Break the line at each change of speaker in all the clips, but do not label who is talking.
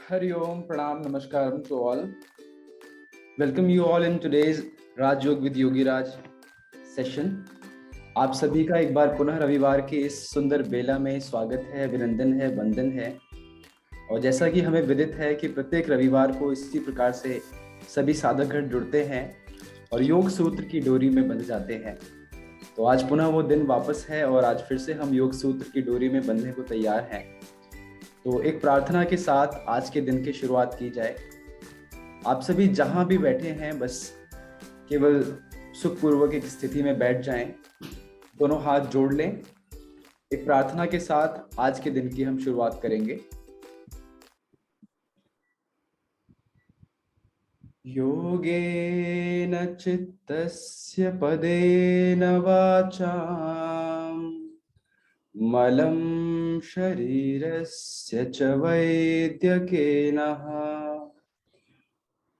Hari Om, Pranam, Namaskaram to all. Welcome you all in today's Raj Yog with Yogi Raj session. आप सभी का एक बार पुनः रविवार के इस सुंदर बेला में स्वागत है, अभिनंदन है, वंदन है। और जैसा कि हमें विदित है कि प्रत्येक रविवार को इसी प्रकार से सभी साधकगण जुड़ते हैं और योग सूत्र की डोरी में बंध जाते हैं। तो आज पुनः वो दिन वापस है और आज फिर से हम योग सूत्र की डोरी में बंधने को तैयार हैं। तो एक प्रार्थना के साथ आज के दिन की शुरुआत की जाए। आप सभी जहां भी बैठे हैं बस केवल सुखपूर्वक एक स्थिति में बैठ जाएं, दोनों हाथ जोड़ लें। एक प्रार्थना के साथ आज के दिन की हम शुरुआत करेंगे। योगेन चित्तस्य पदेन वाचां मलं शरीरस्य च वैद्यकेन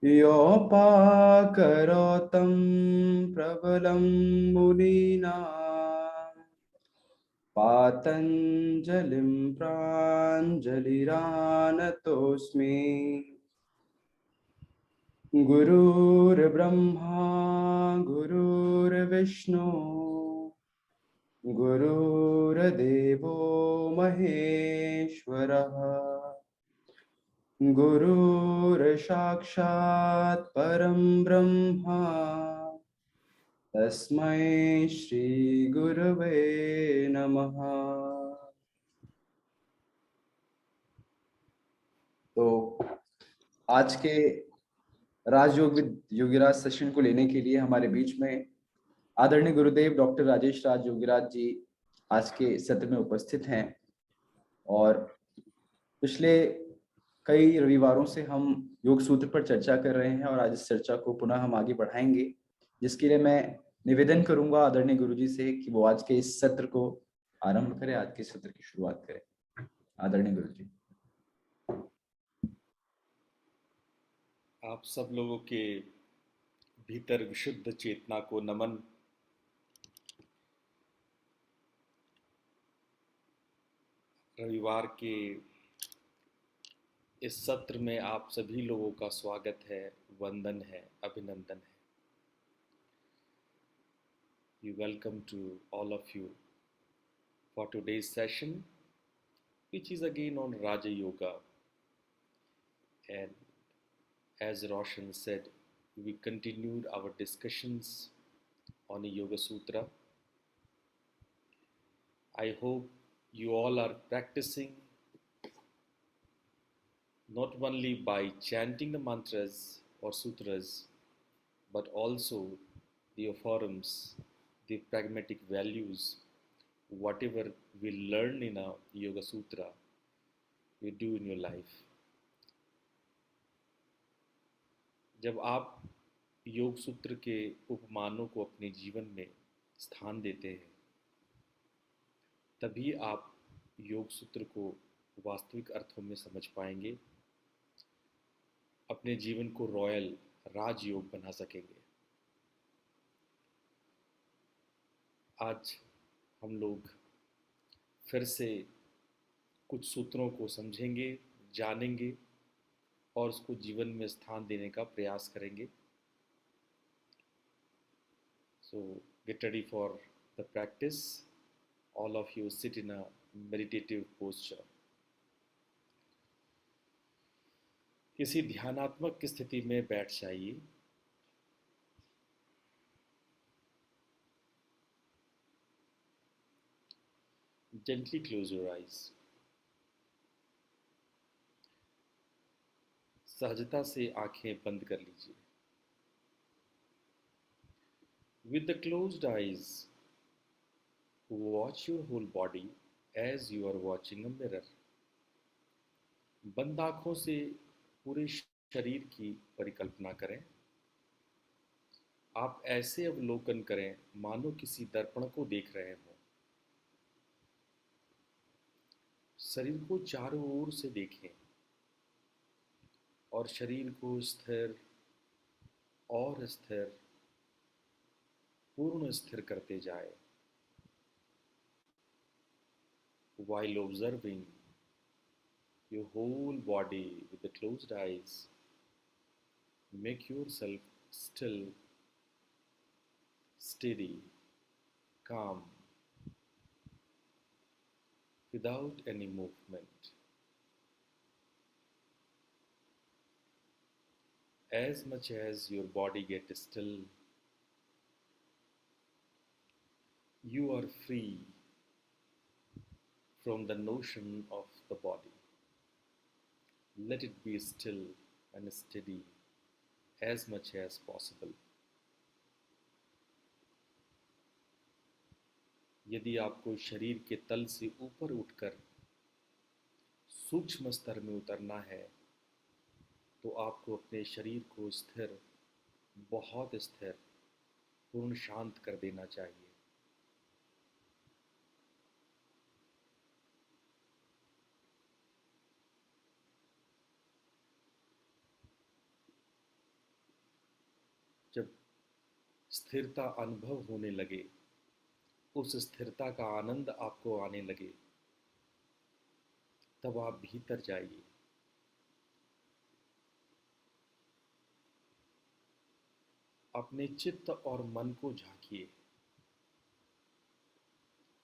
योपाकरोतं प्रबलं मुनीनां पातञ्जलिं प्राञ्जलिरानतोऽस्मि। गुरुर्ब्रह्मा गुरुर्विष्णु गुरुर्देवो महेश्वरः गुरुर्साक्षात् परं ब्रह्मा तस्मै श्री गुरवे नमः। तो आज के राजयोग विद योगीराज सेशन को लेने के लिए हमारे बीच में आदरणीय गुरुदेव डॉक्टर राजेश राज योगीराज जी आज के सत्र में उपस्थित हैं। और पिछले कई रविवारों से हम योग सूत्र पर चर्चा कर रहे हैं और आज इस चर्चा को पुनः हम आगे बढ़ाएंगे, जिसके लिए मैं निवेदन करूंगा आदरणीय गुरुजी से कि वो आज के इस सत्र को आरंभ करें, आज के सत्र की शुरुआत करें। आदरणीय गुरुजी।
आप सब लोगों के भीतर विशुद्ध चेतना को नमन। रविवार के इस सत्र में आप सभी लोगों का स्वागत है, वंदन है, अभिनंदन है। We welcome to all of you for today's session, which is again on Raja Yoga. And as Roshan said, we continued our discussions on the Yoga Sutra. I hope you all are practicing not only by chanting the mantras or sutras, but also the aphorisms, the pragmatic values, whatever we learn in a Yoga Sutra, you do in your life. जब आप योग सूत्र के उपमानों को अपने जीवन में स्थान देते हैं, तभी आप योग सूत्र को वास्तविक अर्थों में समझ पाएंगे, अपने जीवन को रॉयल राजयोग बना सकेंगे। आज हम लोग फिर से कुछ सूत्रों को समझेंगे, जानेंगे और उसको जीवन में स्थान देने का प्रयास करेंगे। So get ready for the practice. All of you sit in a meditative posture. किसी ध्यानात्मक की स्थिति में बैठ जाइए। Gently close your eyes. सहजता से आंखें बंद कर लीजिए। With the closed eyes, watch your whole body as you are watching a mirror. बंद आंखों से पूरे शरीर की परिकल्पना करें। आप ऐसे अवलोकन करें मानो किसी दर्पण को देख रहे हों। शरीर को चारों ओर से देखें और शरीर को स्थिर और स्थिर, पूर्ण स्थिर करते जाए। While observing, your whole body with the closed eyes. Make yourself still, steady, calm, without any movement. As much as your body gets still, you are free from the notion of the body. Let it be still and steady as much as possible. यदि आपको शरीर के तल से ऊपर उठकर सूक्ष्म स्तर में उतरना है तो आपको अपने शरीर को स्थिर, बहुत स्थिर, पूर्ण शांत कर देना चाहिए। जब स्थिरता अनुभव होने लगे, उस स्थिरता का आनंद आपको आने लगे, तब आप भीतर जाइए। अपने चित्त और मन को झांकिए।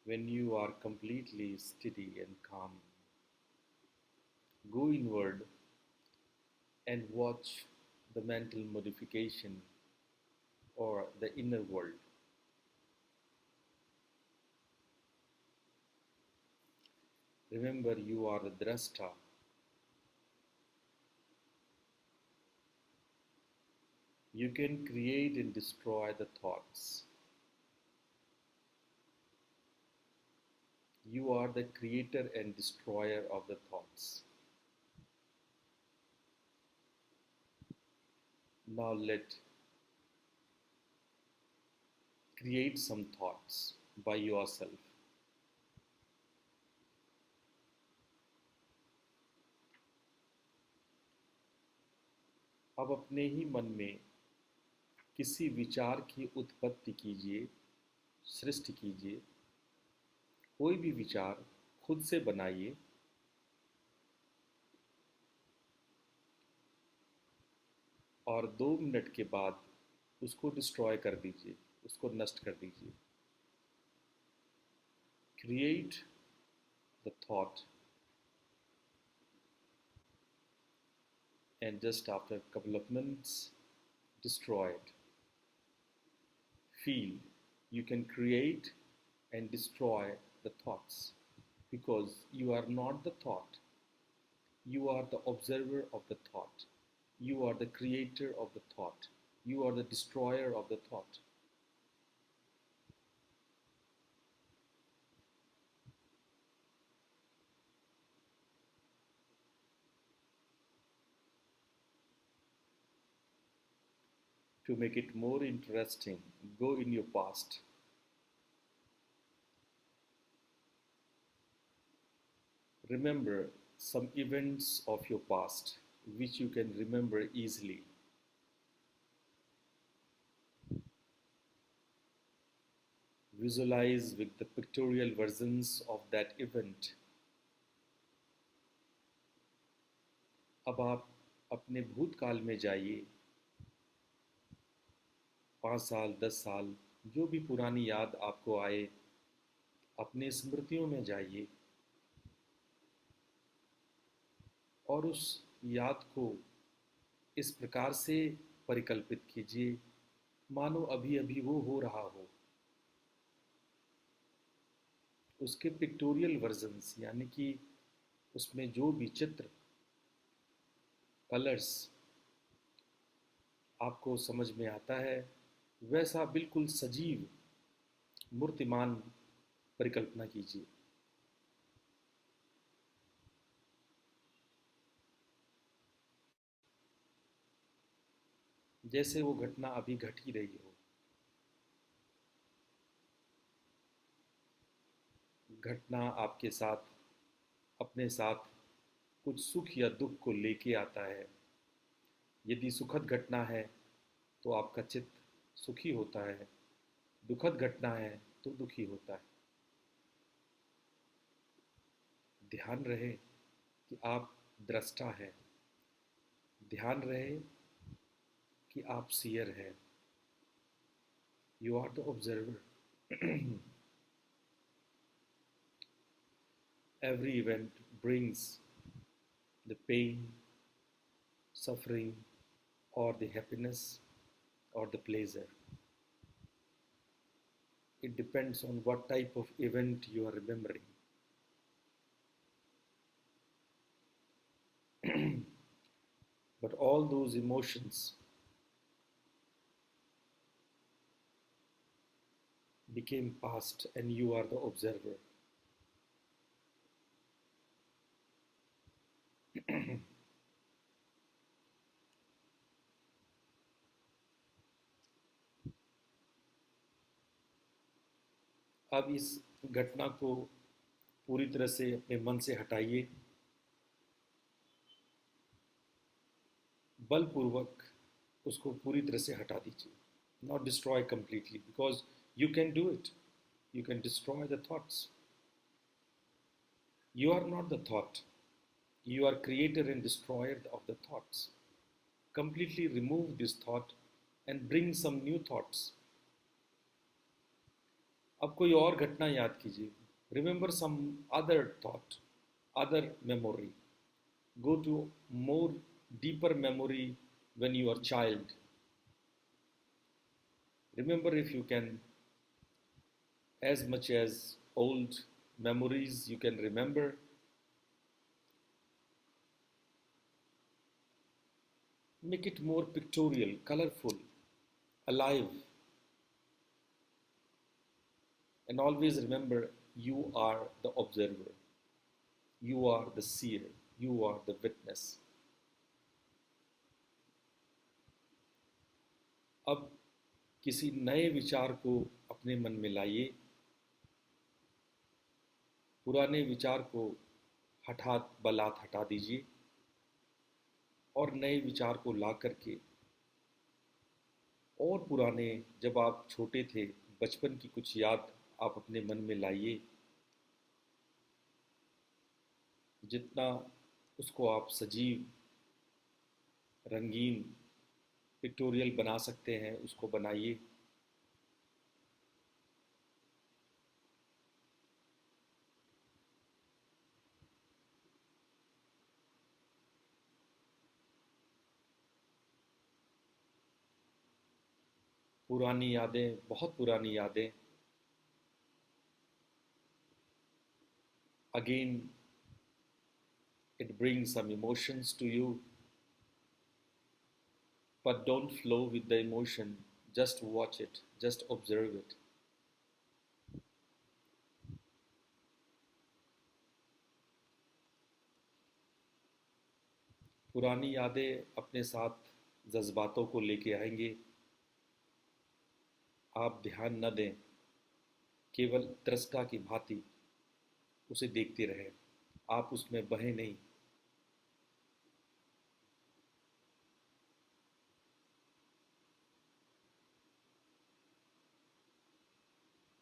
When you are completely steady and calm, go inward and watch the mental modification or the inner world. Remember, you are the drashta. You can create and destroy the thoughts. You are the creator and destroyer of the thoughts. Now create some thoughts by yourself. अब अपने ही मन में किसी विचार की उत्पत्ति कीजिए, सृष्टि कीजिए। कोई भी विचार खुद से बनाइए और 2 मिनट के बाद उसको डिस्ट्रॉय कर दीजिए, उसको नष्ट कर दीजिए। Create the thought and just after a couple of minutes, destroy it. Feel you can create and destroy the thoughts because you are not the thought. You are the observer of the thought. You are the creator of the thought. You are the destroyer of the thought. To make it more interesting, go in your past. Remember some events of your past which you can remember easily. Visualize with the pictorial versions of that event. अब आप अपने भूतकाल में जाइए, 5 साल, 10 साल, जो भी पुरानी याद आपको आए, अपने स्मृतियों में जाइए और उस याद को इस प्रकार से परिकल्पित कीजिए मानो अभी अभी वो हो रहा हो। उसके पिक्टोरियल वर्जन्स यानी कि उसमें जो भी चित्र, कलर्स आपको समझ में आता है, वैसा बिल्कुल सजीव, मूर्तिमान परिकल्पना कीजिए। जैसे वो घटना अभी घट ही रही हो। घटना आपके साथ, अपने साथ कुछ सुख या दुख को लेके आता है। यदि सुखद घटना है तो आपका चित्त सुखी होता है, दुखद घटना है तो दुखी होता है। ध्यान रहे कि आप दृष्टा है। ध्यान रहे कि आप सीयर हैं, you are the observer. Every event brings the pain, suffering, or the happiness or the pleasure. It depends on what type of event you are remembering. But all those emotions became past, and you are the observer. अब इस घटना को पूरी तरह से अपने मन से हटाइए, बलपूर्वक उसको पूरी तरह से हटा दीजिए. Not destroy completely, because you can do it. You can destroy the thoughts. You are not the thought. You are creator and destroyer of the thoughts. Completely remove this thought and bring some new thoughts. अब कोई और घटना याद कीजिए. Remember some other thought, other memory. Go to more deeper memory when you are child. Remember, if you can, as much as old memories you can remember. Make it more pictorial, colorful, alive. And always remember, you are the observer, you are the seer, you are the witness. अब किसी नए विचार को अपने मन में लाइए. पुराने विचार को हठात बलात हटा दीजिए और नए विचार को ला करके, और पुराने, जब आप छोटे थे, बचपन की कुछ याद आप अपने मन में लाइए. जितना उसको आप सजीव, रंगीन, पिक्टोरियल बना सकते हैं, उसको बनाइए. पुरानी यादें, बहुत पुरानी यादें, again it brings some emotions to you, but don't flow with the emotion, just watch it, just observe it. पुरानी यादें अपने साथ जज्बातों को लेके आएंगे. आप ध्यान न दें, केवल दृष्टा की भांति उसे देखते रहें, आप उसमें बहे नहीं.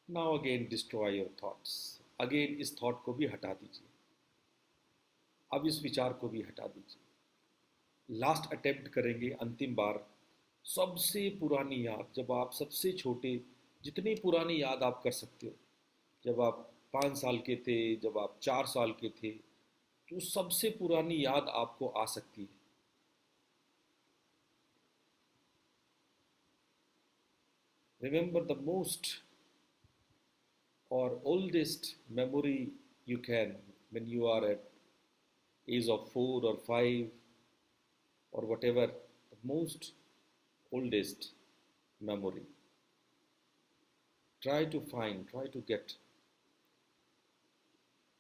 Now again destroy your thoughts. Again इस थॉट को भी हटा दीजिए. अब इस विचार को भी हटा दीजिए. लास्ट अटेम्प्ट करेंगे, अंतिम बार. सबसे पुरानी याद, जब आप सबसे छोटे, जितनी पुरानी याद आप कर सकते हो, जब आप 5 साल के थे, जब आप 4 साल के थे, तो सबसे पुरानी याद आपको आ सकती है. Remember the most or oldest memory you can, when you are at age of 4 or 5 or whatever, the most oldest memory. Try to find, try to get,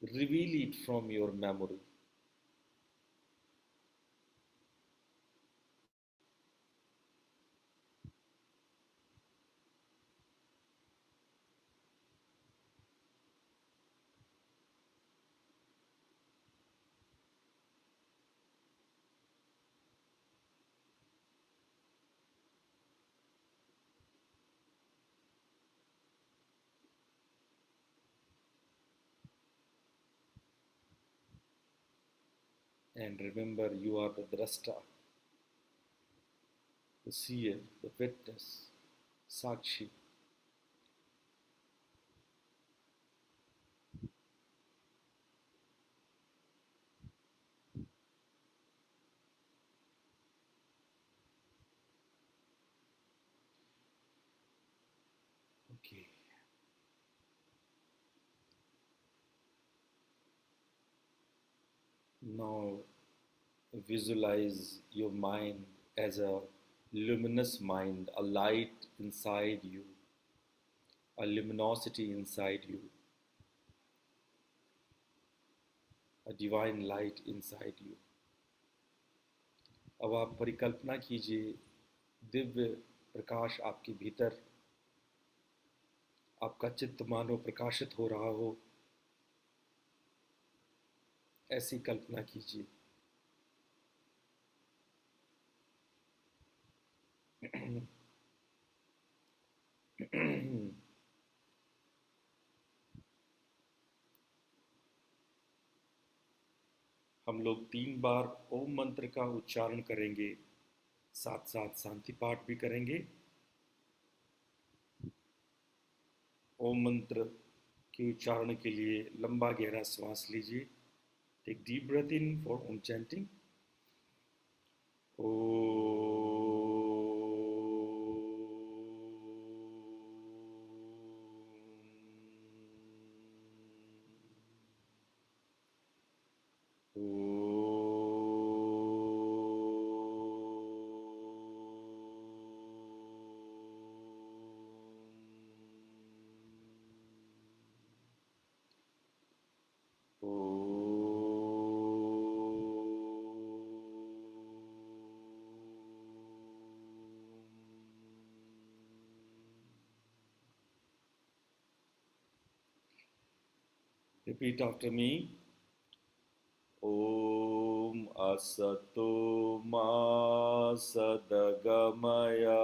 reveal it from your memory. And remember, you are the drashta, the seer, the witness, Sakshi. Okay. Now visualize your mind as a luminous mind, a light inside you, a luminosity inside you, a divine light inside you. अब आप परिकल्पना कीजिए दिव्य प्रकाश आपके भीतर, आपका चित्त मानो प्रकाशित हो रहा हो, ऐसी कल्पना कीजिए। हम लोग 3 बार ओम मंत्र का उच्चारण करेंगे, साथ साथ शांति पाठ भी करेंगे। ओम मंत्र के उच्चारण के लिए लंबा गहरा श्वास लीजिए। Take deep breath in for Om chanting. Repeat after me. Om Asato Ma Sadagamaya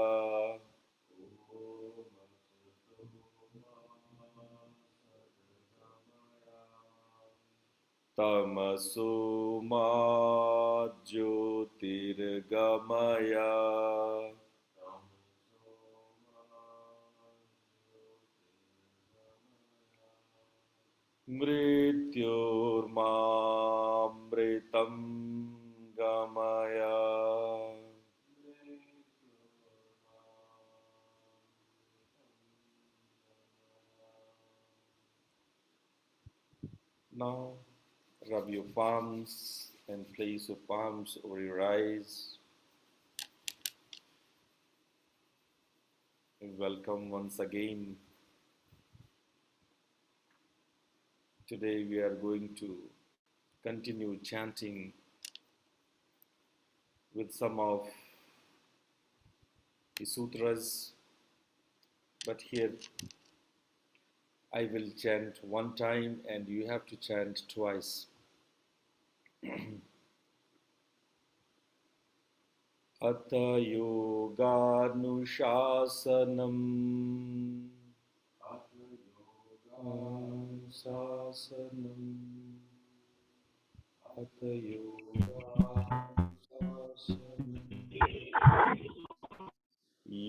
Tamaso Ma Jyotirgamaya Mrityormamritam Gamaya. Now rub your palms and place your palms over your eyes. And welcome once again. Today we are going to continue chanting with some of the sutras, but here I will chant one time and you have to chant twice. Atha yoganushasanam Atha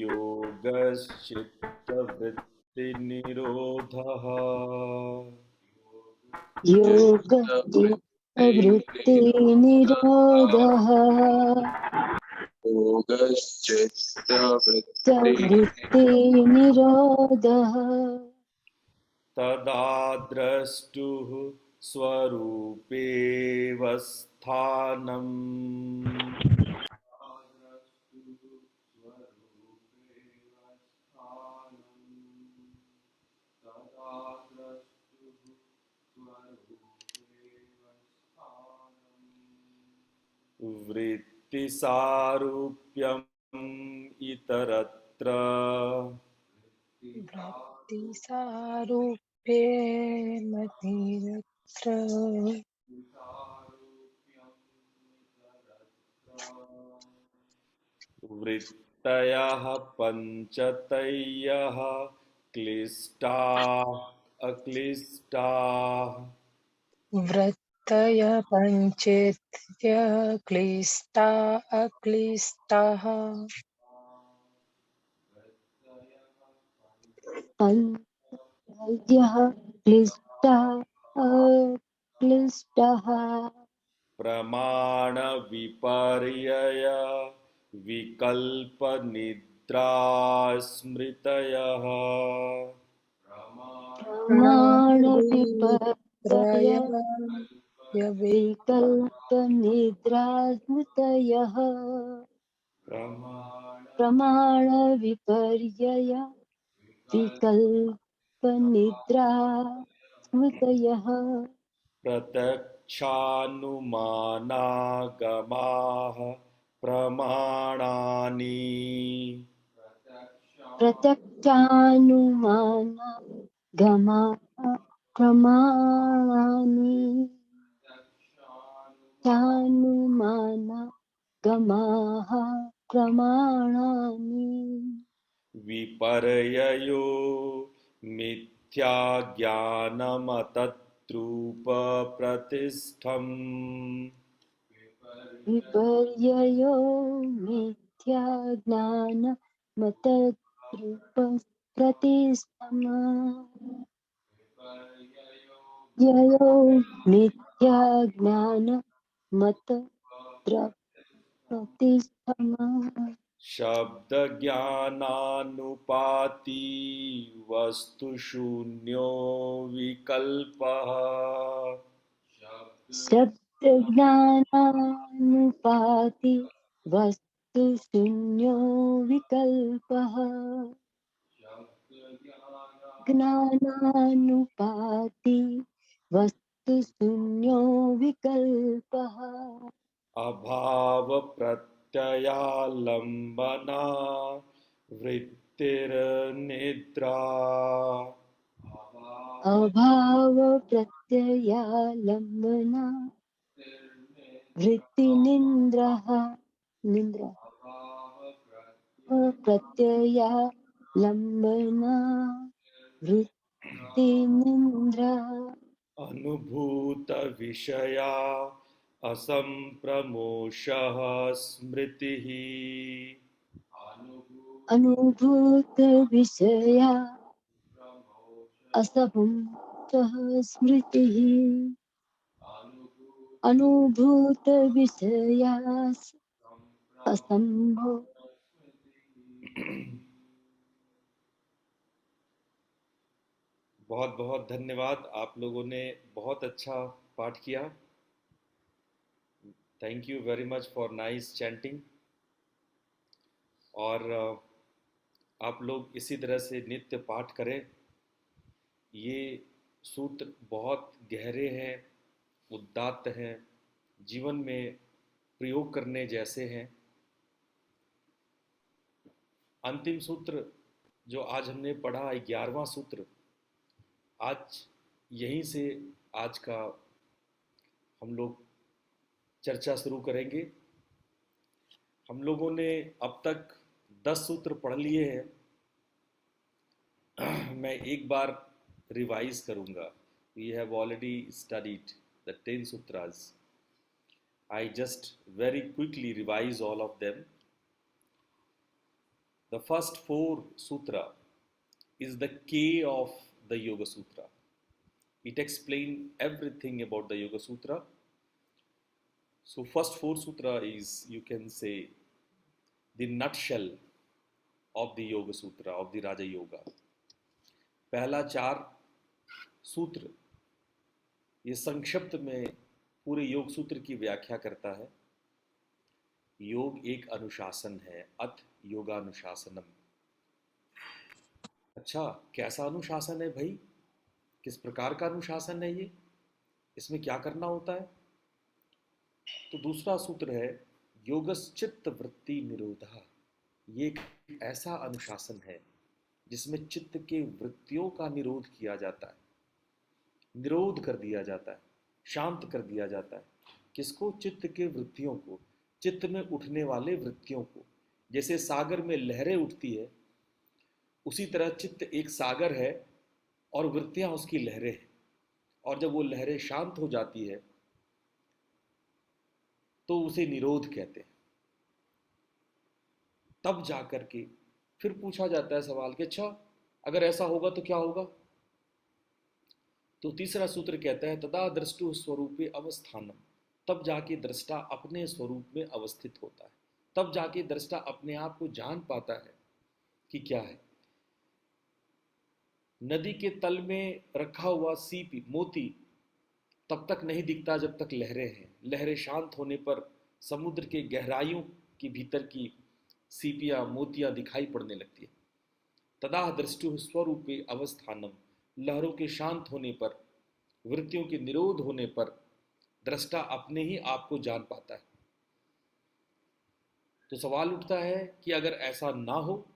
yogaschitta vritti nirodhaha
योगवृत्तिनिरोधः चित्तवृत्तिनिरोधः
तदा द्रष्टुः स्वरूपेव स्थानम् वृत्तिसारूप्यम् इतरत्र
वृत्तिसारूप्येमतीरत्र
वृत्तयः पञ्चतयः क्लिष्टाः अक्लिष्टाः
तय पञ्चेत्य क्लिष्टा अक्लिष्टाः
पञ्चयः क्लिष्टा अक्लिष्टः
प्रमाण विपर्यय विकल्प निद्रा स्मृतयः
प्रमाणविपर्यय
यविकल्पनिद्रास्मृतयः
विकल्पनिद्रास्मृतयः प्रमाणविपर्यय विकल्पनिद्रा स्मृतयः
प्रत्यक्षानुमानागमाः प्रमाणानि
प्रत्यक्षानुमाना गमा प्रमाणानि चानुमाना गमाः प्रमाणानि
विपर्ययो मिथ्याज्ञानमतत्रूपप्रतिष्ठम्
विपर्ययो मिथ्या ज्ञानमतद्रुपप्रतिष्ठम् ययो मिथ्या ज्ञानमतद्रुपप्रतिष्ठम्
शब्दज्ञानानुपाती वस्तुशून्यो विकल्पः
शब्दज्ञानानुपाति वस्तु शून्यो विकल्पः ज्ञानानुपाति वस्तु शून्यो विकल्पः
अभावप्रत्ययालम्बना वृत्तिर्निद्रा
अभाव प्रत्ययालम्बना वृत्तिनिन्द्रः निन्द्र प्रत्ययालम्बना वृत्तिनिन्द्रा
अनुभूतविषया असम्प्रमोषः स्मृतिः
अनुभूतविषया असभं सह स्मृतिः अनुभूतविषया असम्भव
बहुत बहुत धन्यवाद। आप लोगों ने बहुत अच्छा पाठ किया। Thank you very much for nice chanting. और आप लोग इसी तरह से नित्य पाठ करें। ये सूत्र बहुत गहरे हैं, उदात्त हैं, जीवन में प्रयोग करने जैसे हैं। अंतिम सूत्र जो आज हमने पढ़ा, 11वां सूत्र, आज यहीं से आज का हम लोग चर्चा शुरू करेंगे। हम लोगों ने अब तक 10 सूत्र पढ़ लिए हैं। मैं एक बार रिवाइज करूंगा। We have already studied the 10 sutras. I just very quickly revise all of them. The first 4 sutra is the K of the Yoga Sutra. It explains everything about the Yoga Sutra. So first 4 sutra is, you can say, the nutshell of the Yoga Sutra, of the Raja Yoga. पहला 4 सूत्र ये संक्षिप्त में पूरे योग सूत्र की व्याख्या करता है। योग एक अनुशासन है, अथ योगानुशासनम। अच्छा, कैसा अनुशासन है भाई? किस प्रकार का अनुशासन है ये? इसमें क्या करना होता है? तो दूसरा सूत्र है योगश्चित्त वृत्ति निरोधः। ये एक ऐसा अनुशासन है जिसमें चित्त के वृत्तियों का निरोध किया जाता है, निरोध कर दिया जाता है, शांत कर दिया जाता है। किसको? चित्त के वृत्तियों को, चित्त में उठने वाले वृत्तियों को। जैसे सागर में लहरें उठती है, उसी तरह चित्त एक सागर है और वृत्तियां उसकी लहरें हैं। और जब वो लहरें शांत हो जाती है तो उसे निरोध कहते हैं। तब जाकर के फिर पूछा जाता है सवाल कि अच्छा अगर ऐसा होगा तो क्या होगा। तो तीसरा सूत्र कहता है तदा दृष्टु स्वरूपे अवस्थानम, तब जाके दृष्टा अपने स्वरूप में अवस्थित होता है, तब जाके दृष्टा अपने आप को जान पाता है कि क्या है। नदी के तल में रखा हुआ सीप मोती तब तक नहीं दिखता जब तक लहरें हैं, लहरें शांत होने पर समुद्र के गहराइयों के भीतर की सीपियां मोतियां दिखाई पड़ने लगती है। तदा दृष्टु स्वरूपे अवस्थानम, लहरों के शांत होने पर, वृत्तियों के निरोध होने पर दृष्टा अपने ही आप को जान पाता है। तो सवाल उठता है कि अगर ऐसा ना हो,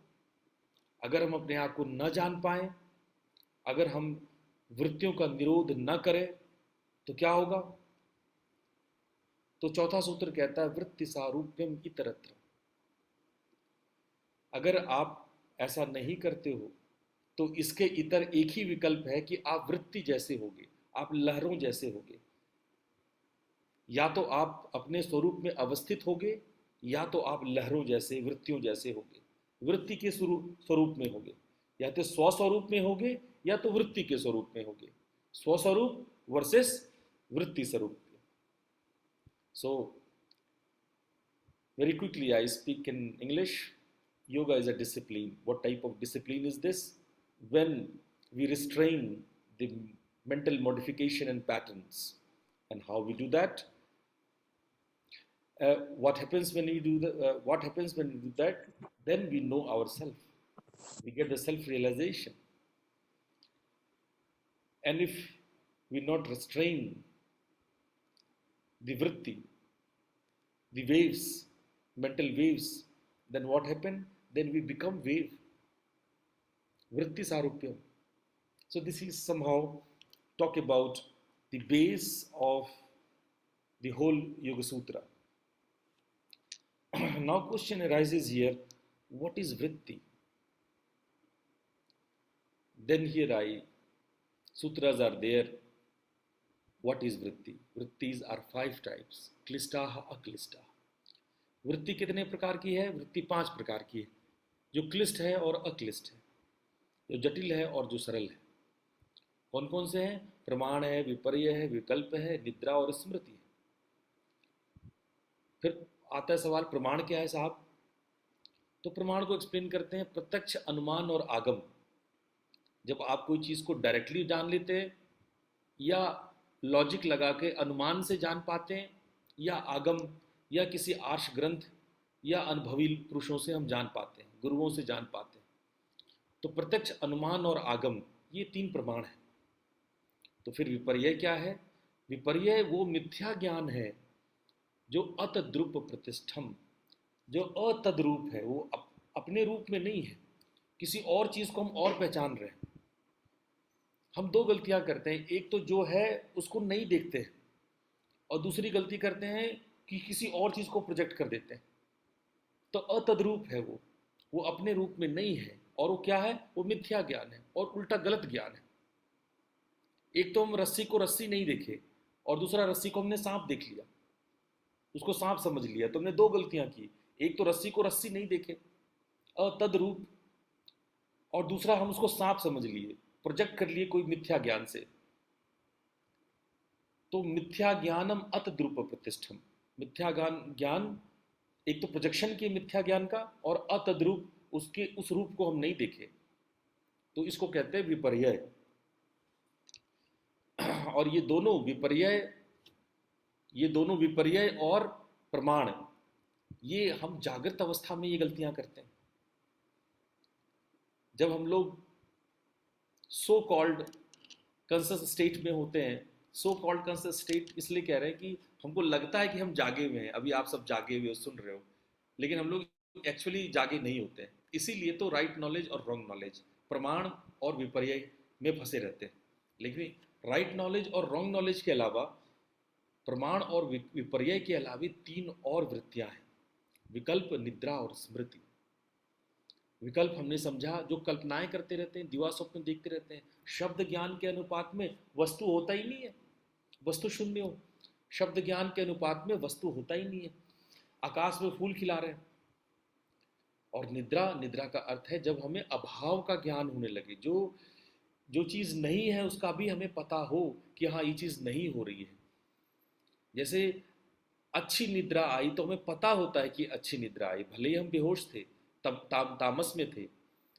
अगर हम अपने आप को न जान पाए, अगर हम वृत्तियों का निरोध न करें तो क्या होगा। तो चौथा सूत्र कहता है वृत्ति सारूप्यम इतरत्र। अगर आप ऐसा नहीं करते हो तो इसके इतर एक ही विकल्प है कि आप वृत्ति जैसे होगे, आप लहरों जैसे होगे। या तो आप अपने स्वरूप में अवस्थित होगे या तो आप लहरों जैसे, वृत्तियों जैसे होगे, वृत्ति के स्वरूप में होगे, या तो स्वस्वरूप में होगे या तो वृत्ति के स्वरूप में होगे। स्वस्वरूप वर्सेस वृत्ति स्वरूप। सो very quickly I speak in English. Yoga is a discipline. What type of discipline is this? When we restrain the mental modification and patterns. And how we do that? What happens when we do that? Then we know ourselves. We get the self-realization. And if we not restrain the vritti, the waves, mental waves, then what happen? Then we become wave. Vritti sarupyam. So this is somehow talk about the base of the whole Yoga Sutra. Now question arises here, what is vritti? Then here sutras are there. What is vritti? Vrittis are 5 types. क्लिष्टाः अक्लिष्टाः। वृत्ति कितने प्रकार की है? वृत्ति 5 प्रकार की है, जो क्लिष्ट है और अक्लिष्ट है, जो जटिल है और जो सरल है। कौन कौन से हैं? प्रमाण है, विपर्य है, विकल्प है, निद्रा और स्मृति है। फिर आता है सवाल प्रमाण क्या है साहब? तो प्रमाण को एक्सप्लेन करते हैं प्रत्यक्ष, अनुमान और आगम। जब आप कोई चीज़ को डायरेक्टली जान लेते हैं या लॉजिक लगा के अनुमान से जान पाते हैं या आगम या किसी आर्ष ग्रंथ या अनुभवी पुरुषों से हम जान पाते हैं, गुरुओं से जान पाते हैं। तो प्रत्यक्ष, अनुमान और आगम ये 3 प्रमाण हैं। तो फिर विपर्य क्या है? विपर्य वो मिथ्या ज्ञान है जो अतद्रुप प्रतिष्ठम, जो अतद्रूप है, वो अपने रूप में नहीं है, किसी और चीज़ को हम और पहचान रहे हैं। हम 2 गलतियां करते हैं, एक तो जो है उसको नहीं देखते हैं और दूसरी गलती करते हैं कि किसी और चीज़ को प्रोजेक्ट कर देते हैं। तो अतद्रूप है वो अपने रूप में नहीं है, और वो क्या है? वो मिथ्या ज्ञान है और उल्टा गलत ज्ञान है। एक तो हम रस्सी को रस्सी नहीं देखे और दूसरा रस्सी को हमने सांप देख लिया, उसको सांप समझ लिया। तो हमने 2 गलतियां की, एक तो रस्सी को रस्सी नहीं देखे अतद्रूप, और दूसरा हम उसको सांप समझ लिए, प्रोजेक्ट कर लिए कोई मिथ्या ज्ञान से। तो मिथ्या ज्ञानम अतद्रूप प्रतिष्ठम, मिथ्या ज्ञान एक तो प्रोजेक्शन के मिथ्या ज्ञान का, और अतद्रूप उसके उस रूप को हम नहीं देखे, तो इसको कहते हैं विपर्य। और ये दोनों विपर्य और प्रमाण, ये हम जागृत अवस्था में ये गलतियां करते हैं। जब हम लोग सो कॉल्ड कॉन्शियस स्टेट में होते हैं, सो कॉल्ड कॉन्शियस स्टेट इसलिए कह रहे हैं कि हमको लगता है कि हम जागे हुए हैं, अभी आप सब जागे हुए हो, सुन रहे हो, लेकिन हम लोग एक्चुअली जागे नहीं होते हैं। इसीलिए तो राइट नॉलेज और रॉन्ग नॉलेज, प्रमाण और विपर्य में फंसे रहते हैं। लेकिन राइट नॉलेज और रॉन्ग नॉलेज के अलावा, प्रमाण और विपर्य के अलावा 3 और वृत्तियां हैं, विकल्प, निद्रा और स्मृति। विकल्प हमने समझा, जो कल्पनाएं करते रहते हैं, दिवा स्वप्न देखते रहते हैं, शब्द ज्ञान के अनुपात में वस्तु होता ही नहीं है, वस्तु शून्य हो। शब्द ज्ञान के अनुपात में वस्तु होता ही नहीं है। आकाश में फूल खिला रहे हैं। और निद्रा, निद्रा का अर्थ है जब हमें अभाव का ज्ञान होने लगे, जो जो चीज़ नहीं है उसका भी हमें पता हो कि हाँ ये चीज़ नहीं हो रही है। जैसे अच्छी निद्रा आई तो हमें पता होता है कि अच्छी निद्रा आई, भले ही हम बेहोश थे, तब तामस में थे,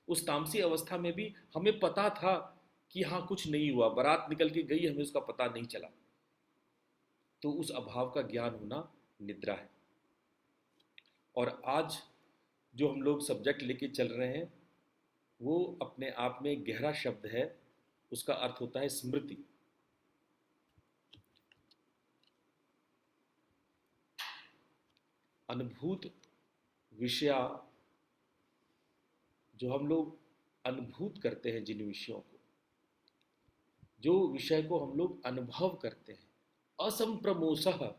उस तामसी अवस्था में भी हमें पता था कि हाँ कुछ नहीं हुआ, बारात निकल के गई, हमें उसका पता नहीं चला। तो उस अभाव का ज्ञान होना निद्रा है। और आज जो हम लोग सब्जेक्ट लेके चल रहे हैं वो अपने आप में एक गहरा शब्द है, उसका अर्थ होता है स्मृति। अनुभूत विषया, जो हम लोग अनुभूत करते हैं, जिन विषयों को, जो विषय को हम लोग अनुभव करते हैं, असंप्रमोषः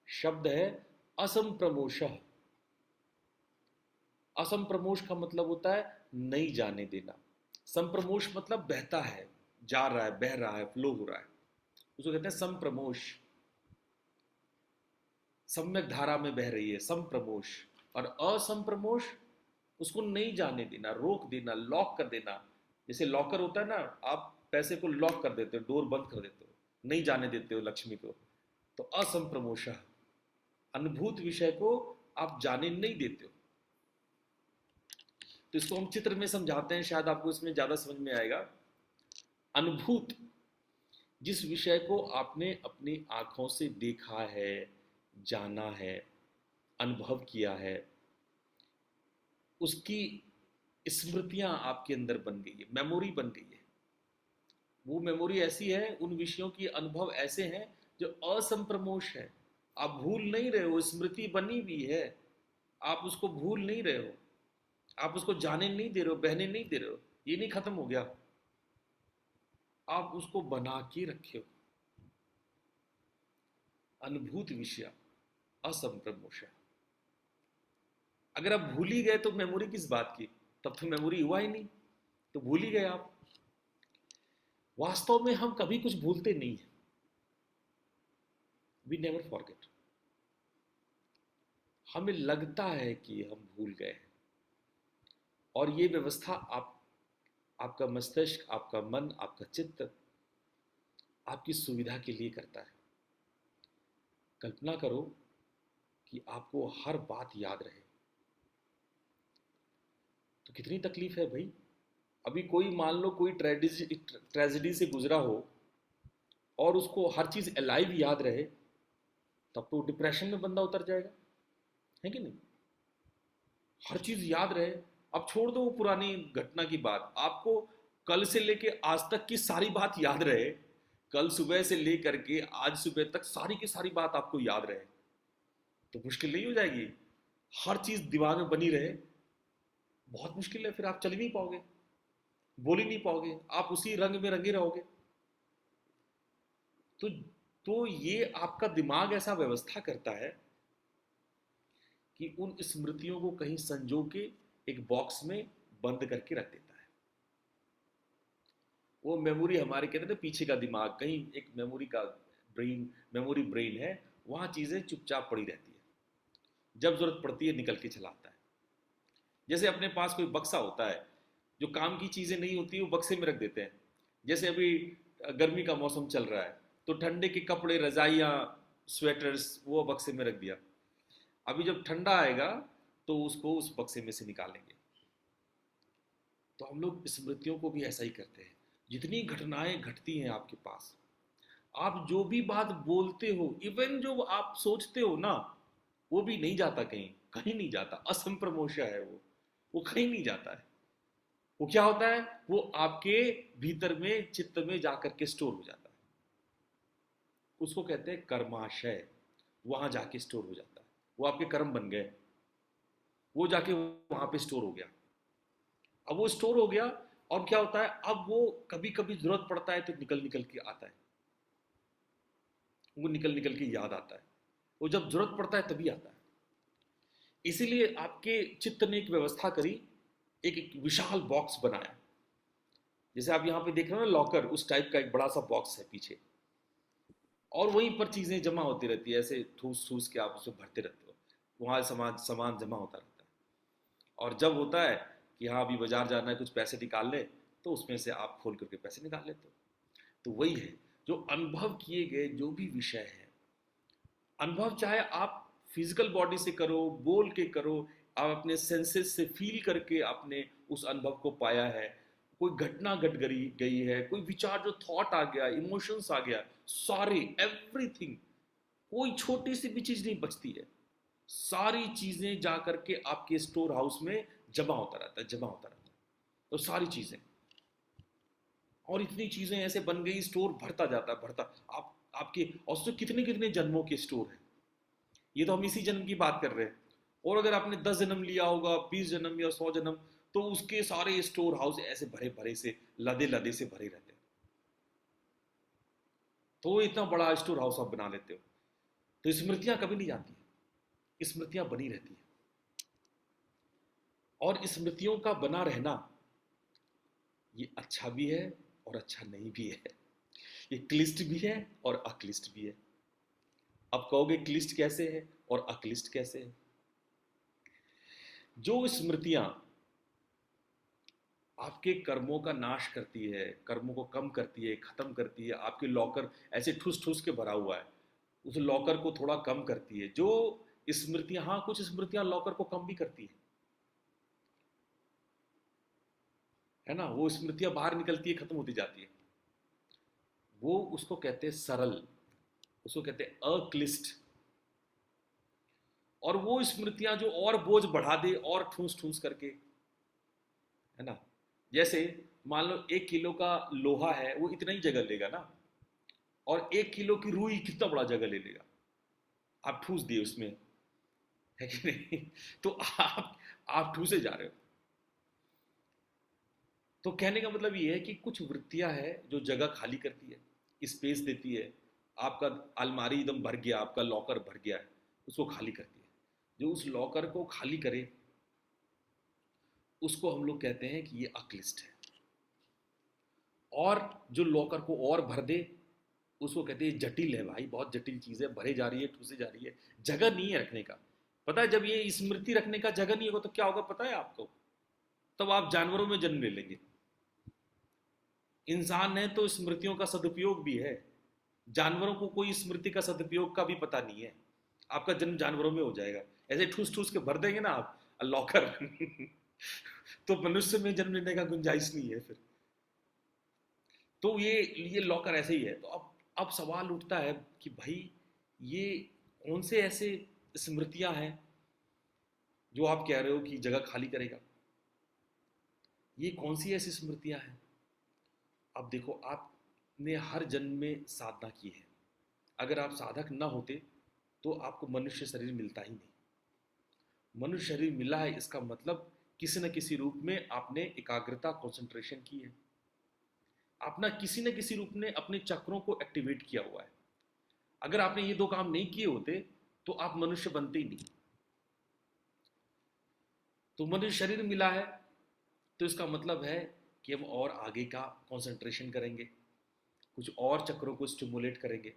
शब्द है, असंप्रमोषः। असंप्रमोष का मतलब होता है नहीं जाने देना। संप्रमोष मतलब बहता है, जा रहा है, बह रहा है, फ्लो हो रहा है, उसको कहते हैं संप्रमोष। सम्यक धारा में बह रही है, संप्रमोष। और असंप्रमोष, उसको नहीं जाने देना, रोक देना, लॉक कर देना। जैसे लॉकर होता है ना, आप पैसे को लॉक कर देते हो, डोर बंद कर देते हो, नहीं जाने देते हो लक्ष्मी को, तो असंप्रमोष। अनुभूत विषय को आप जाने नहीं देते हो। तो इसको हम चित्र में समझाते हैं, शायद आपको इसमें ज्यादा समझ में आएगा। अनुभूत, जिस विषय को आपने अपनी आंखों से देखा है, जाना है, अनुभव किया है, उसकी स्मृतियां आपके अंदर बन गई है, मेमोरी बन गई है। वो मेमोरी ऐसी है, उन विषयों की अनुभव ऐसे हैं जो असंप्रमोष है। आप भूल नहीं रहे हो, स्मृति बनी हुई है, आप उसको भूल नहीं रहे हो, आप उसको जाने नहीं दे रहे हो, बहने नहीं दे रहे हो, ये नहीं खत्म हो गया, आप उसको बना के रखे हो। अनुभूत विषय असंप्रमोष। अगर आप भूल ही गए तो मेमोरी किस बात की, तब तो मेमोरी हुआ ही नहीं, तो भूल ही गए आप। वास्तव में हम कभी कुछ भूलते नहीं है, वी नेवर फॉरगेट। हमें लगता है कि हम भूल गए हैं, और ये व्यवस्था आपका मस्तिष्क, आपका मन, आपका चित्त आपकी सुविधा के लिए करता है। कल्पना करो कि आपको हर बात याद रहे, तो कितनी तकलीफ है भाई। अभी कोई मान लो कोई ट्रेजेडी से गुजरा हो और उसको हर चीज अलाइव याद रहे, तब तो डिप्रेशन में बंदा उतर जाएगा, है कि नहीं। हर चीज याद रहे, अब छोड़ दो वो पुरानी घटना की बात, आपको कल से लेके आज तक की सारी बात याद रहे, कल सुबह से लेकर के आज सुबह तक सारी की सारी बात आपको याद रहे, तो मुश्किल नहीं हो जाएगी। हर चीज दिमाग में बनी रहे, बहुत मुश्किल है, फिर आप चल ही नहीं पाओगे, बोल ही नहीं पाओगे, आप उसी रंग में रंगे रहोगे। तो ये आपका दिमाग ऐसा व्यवस्था करता है कि उन स्मृतियों को कहीं संजो के एक बॉक्स में बंद करके रख देता है। वो मेमोरी, हमारे कहते थे पीछे का दिमाग, कहीं एक मेमोरी का मेमोरी ब्रेन है, वहां चीजें चुपचाप पड़ी रहती है, जब जरूरत पड़ती है निकल के चलाता है। जैसे अपने पास कोई बक्सा होता है, जो काम की चीजें नहीं होती वो बक्से में रख देते हैं। जैसे अभी गर्मी का मौसम चल रहा है, तो ठंडे के कपड़े, रजाइयाँ, स्वेटर्स, वो बक्से में रख दिया। अभी जब ठंडा आएगा तो उसको उस बक्से में से निकालेंगे। तो हम लोग स्मृतियों को भी ऐसा ही करते हैं। जितनी घटनाएं घटती हैं आपके पास, आप जो भी बात बोलते हो, इवन जो आप सोचते हो ना, वो भी नहीं जाता कहीं, कहीं नहीं जाता। असंप्रमोषा है वो कहीं नहीं जाता है। वो क्या होता है, वो आपके भीतर में, चित्त में जाकर के स्टोर हो जाता है। उसको कहते हैं कर्माशय, वहां जाके स्टोर हो जाता है। वो आपके कर्म बन गए, वो जाके वहां पे स्टोर हो गया। अब वो स्टोर हो गया, और क्या होता है, अब वो कभी कभी जरूरत पड़ता है तो निकल निकल के आता है, वो निकल निकल के याद आता है। वो जब जरूरत पड़ता है तभी आता है। इसीलिए आपके चित्त ने एक व्यवस्था करी, एक विशाल बॉक्स बनाया। जैसे आप यहाँ पे देख रहे हो ना, लॉकर, उस टाइप का एक बड़ा सा बॉक्स है पीछे, और वहीं पर चीज़ें जमा होती रहती है, ऐसे ठूस ठूस के आप उसे भरते रहते हो, वहाँ सामान सामान जमा होता रहता है। और जब होता है कि हाँ अभी बाजार जाना है, कुछ पैसे निकाल ले, तो उसमें से आप खोल करके पैसे निकाल लेते हो। तो वही है, जो अनुभव किए गए जो भी विषय है, अनुभव चाहे आप फिजिकल बॉडी से करो, बोल के करो, आप अपने सेंसेस से फील करके आपने उस अनुभव को पाया है, कोई घटना घट गई गई है, कोई विचार जो थॉट आ गया, इमोशंस आ गया, सारे एवरीथिंग, कोई छोटी सी भी चीज नहीं बचती है, सारी चीजें जा करके आपके स्टोर हाउस में जमा होता रहता है, जमा होता रहता है। तो सारी चीजें, और इतनी चीजें ऐसे बन गई, स्टोर भरता जाता है, भरता, आप आपके, और उससे कितने कितने जन्मों के स्टोर है। ये तो हम इसी जन्म की बात कर रहे हैं, और अगर आपने 10 जन्म लिया होगा, 20 जन्म या 100 जन्म, तो उसके सारे स्टोर हाउस ऐसे भरे भरे से, लदे लदे से भरे रहते हैं। तो इतना बड़ा स्टोर हाउस आप बना लेते हो। तो स्मृतियां कभी नहीं जाती है, स्मृतियां बनी रहती है। और स्मृतियों का बना रहना ये अच्छा भी है और अच्छा नहीं भी है, ये क्लिष्ट भी है और अक्लिष्ट भी है। अब कहोगे क्लिष्ट कैसे है और अक्लिष्ट कैसे है? जो स्मृतियां आपके कर्मों का नाश करती है, कर्मों को कम करती है, खत्म करती है, आपके लॉकर ऐसे ठूस ठूस के भरा हुआ है, उस लॉकर को थोड़ा कम करती है। जो स्मृतियां, हाँ कुछ स्मृतियां लॉकर को कम भी करती है ना, वो स्मृतियां बाहर निकलती है, खत्म होती जाती है, वो उसको कहते हैं सरल, उसको कहते हैं अक्लिष्ट। और वो स्मृतियां जो और बोझ बढ़ा दे, और ठूस ठूस करके, है ना, जैसे मान लो 1 किलो का लोहा है, वो इतना ही जगह लेगा ना, और 1 किलो की रुई कितना बड़ा जगह ले लेगा, आप ठूस दिए उसमें, है कि नहीं? तो आप ठूसे जा रहे हो। तो कहने का मतलब ये है कि कुछ वृत्तियां है जो जगह खाली करती है, स्पेस देती है। आपका अलमारी एकदम भर गया, आपका लॉकर भर गया है, उसको खाली करती है। जो उस लॉकर को खाली करे, उसको हम लोग कहते हैं कि ये अक्लिष्ट है। और जो लॉकर को और भर दे, उसको कहते हैं जटिल है, भाई बहुत जटिल चीज है, भरे जा रही है, ठूसे जा रही है, जगह नहीं है रखने का। पता है जब ये स्मृति रखने का जगह नहीं होगा तो क्या होगा पता है आपको? तब आप जानवरों में जन्म ले लेंगे। इंसान है तो स्मृतियों का सदुपयोग भी है, जानवरों को कोई स्मृति का सदुपयोग का भी पता नहीं है। आपका जन्म जानवरों में हो जाएगा, ऐसे ठूस ठूस के भर देंगे ना आप लॉकर तो मनुष्य में जन्म लेने का गुंजाइश नहीं है फिर। तो ये लॉकर ऐसे ही है। तो अब सवाल उठता है कि भाई ये कौन से ऐसे स्मृतियां हैं जो आप कह रहे हो कि जगह खाली करेगा? ये कौन सी ऐसी स्मृतियां हैं? अब देखो, आपने हर जन्म में साधना की है, अगर आप साधक ना होते तो आपको मनुष्य शरीर मिलता ही नहीं। मनुष्य शरीर मिला है, इसका मतलब किसी न किसी रूप में आपने एकाग्रता, कंसंट्रेशन की है, अपना किसी न किसी रूप में अपने चक्रों को एक्टिवेट किया हुआ है। अगर आपने ये दो काम नहीं किए होते तो आप मनुष्य बनते ही नहीं। तो मनुष्य शरीर मिला है तो इसका मतलब है कि हम और आगे का कंसंट्रेशन करेंगे, कुछ और चक्रों को स्टिमुलेट करेंगे,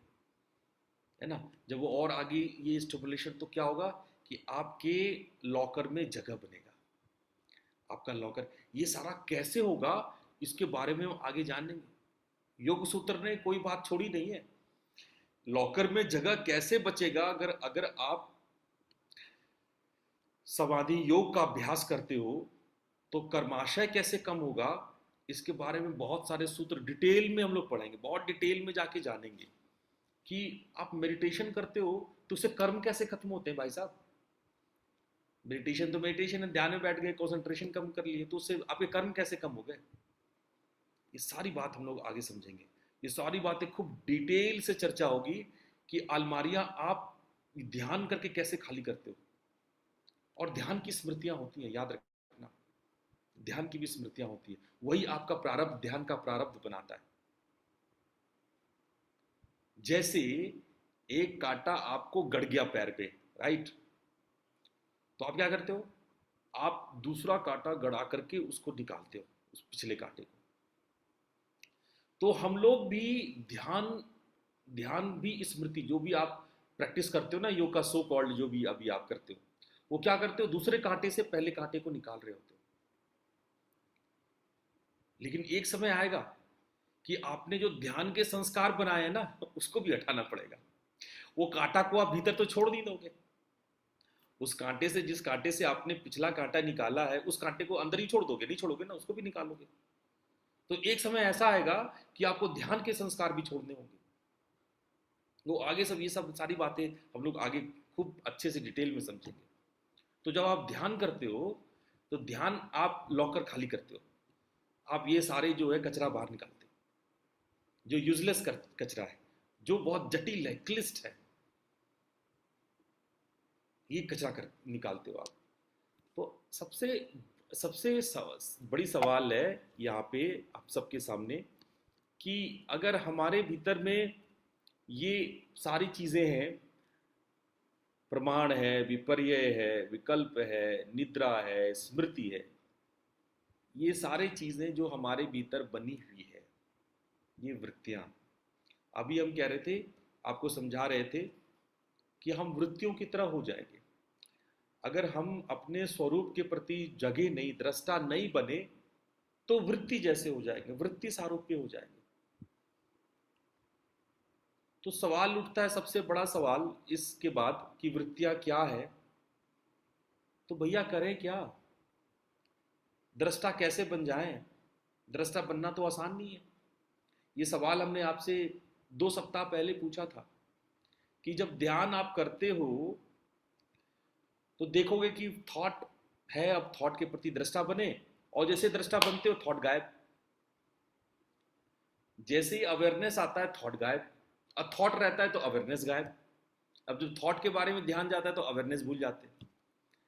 है ना। जब वो और आगे ये स्टिमुलेशन, तो क्या होगा कि आपके लॉकर में जगह बनेगा, आपका लॉकर। ये सारा कैसे होगा इसके बारे में हम आगे जानेंगे। योग सूत्र ने कोई बात छोड़ी नहीं है। लॉकर में जगह कैसे बचेगा? अगर अगर आप समाधि योग का अभ्यास करते हो तो कर्माशय कैसे कम होगा, इसके बारे में बहुत सारे सूत्र डिटेल में हम लोग पढ़ेंगे, बहुत डिटेल में जाके जानेंगे कि आप मेडिटेशन करते हो तो उससे कर्म कैसे खत्म होते हैं भाई साहब। मेडिटेशन तो मेडिटेशन है, ध्यान में बैठ गए, कंसंट्रेशन कम कर लिए, तो उससे आपके कर्म कैसे कम हो गए। ये सारी बात हम लोग आगे समझेंगे। ये सारी बातें खूब डिटेल से चर्चा होगी कि अलमारियां आप ध्यान करके कैसे खाली करते हो। और ध्यान की स्मृतियां होती हैं, याद रखना, ध्यान की भी स्मृतियां होती है, वही आपका प्रारब्ध, ध्यान का प्रारब्ध बनाता है। जैसे एक कांटा आपको गड़ गया पैर पे, राइट, तो आप क्या करते हो? आप दूसरा कांटा गड़ा करके उसको निकालते हो, उस पिछले कांटे को। तो हम लोग भी ध्यान ध्यान भी स्मृति, जो भी आप प्रैक्टिस करते हो ना योग का, सो कॉल्ड जो भी अभी आप करते हो, वो क्या करते हो, दूसरे कांटे से पहले कांटे को निकाल रहे होते हो। लेकिन एक समय आएगा कि आपने जो ध्यान के संस्कार बनाए हैं ना, उसको भी हटाना पड़ेगा। वो कांटा को आप भीतर तो छोड़ नहीं दोगे, उस कांटे से, जिस कांटे से आपने पिछला कांटा निकाला है, उस कांटे को अंदर ही छोड़ दोगे, नहीं छोड़ोगे ना, उसको भी निकालोगे। तो एक समय ऐसा आएगा कि आपको ध्यान के संस्कार भी छोड़ने होंगे। वो आगे सब, ये सब सारी बातें हम लोग आगे खूब अच्छे से डिटेल में समझेंगे। तो जब आप ध्यान करते हो, तो ध्यान आप लॉकर खाली करते हो, आप ये सारे जो है कचरा बाहर निकालते हो, जो यूजलेस कचरा है, जो बहुत जटिल है, क्लिष्ट है, ये कचरा कर निकालते हो आप। तो सबसे सबसे बड़ी सवाल है यहाँ पे आप सबके सामने, कि अगर हमारे भीतर में ये सारी चीजें हैं, प्रमाण है, विपर्य है, विकल्प है, निद्रा है, स्मृति है, ये सारी चीजें जो हमारे भीतर बनी हुई है, ये वृत्तियां, अभी हम कह रहे थे, आपको समझा रहे थे कि हम वृत्तियों की तरह हो जाएंगे अगर हम अपने स्वरूप के प्रति जगे नहीं, दृष्टा नहीं बने, तो वृत्ति जैसे हो जाएंगे, वृत्ति सारूप्य हो जाएंगे। तो सवाल उठता है, सबसे बड़ा सवाल इसके बाद, कि वृत्तियां क्या है, तो भैया करें क्या, दृष्टा कैसे बन जाएं? दृष्टा बनना तो आसान नहीं है। ये सवाल हमने आपसे 2 सप्ताह पहले पूछा था, कि जब ध्यान आप करते हो तो देखोगे कि थॉट है, अब थॉट के प्रति दृष्टा बने, और जैसे दृष्टा बनते हो थॉट गायब, जैसे ही अवेयरनेस आता है थॉट गायब, और थॉट रहता है तो अवेयरनेस गायब। अब जब थॉट के बारे में ध्यान जाता है तो अवेयरनेस भूल जाते हैं।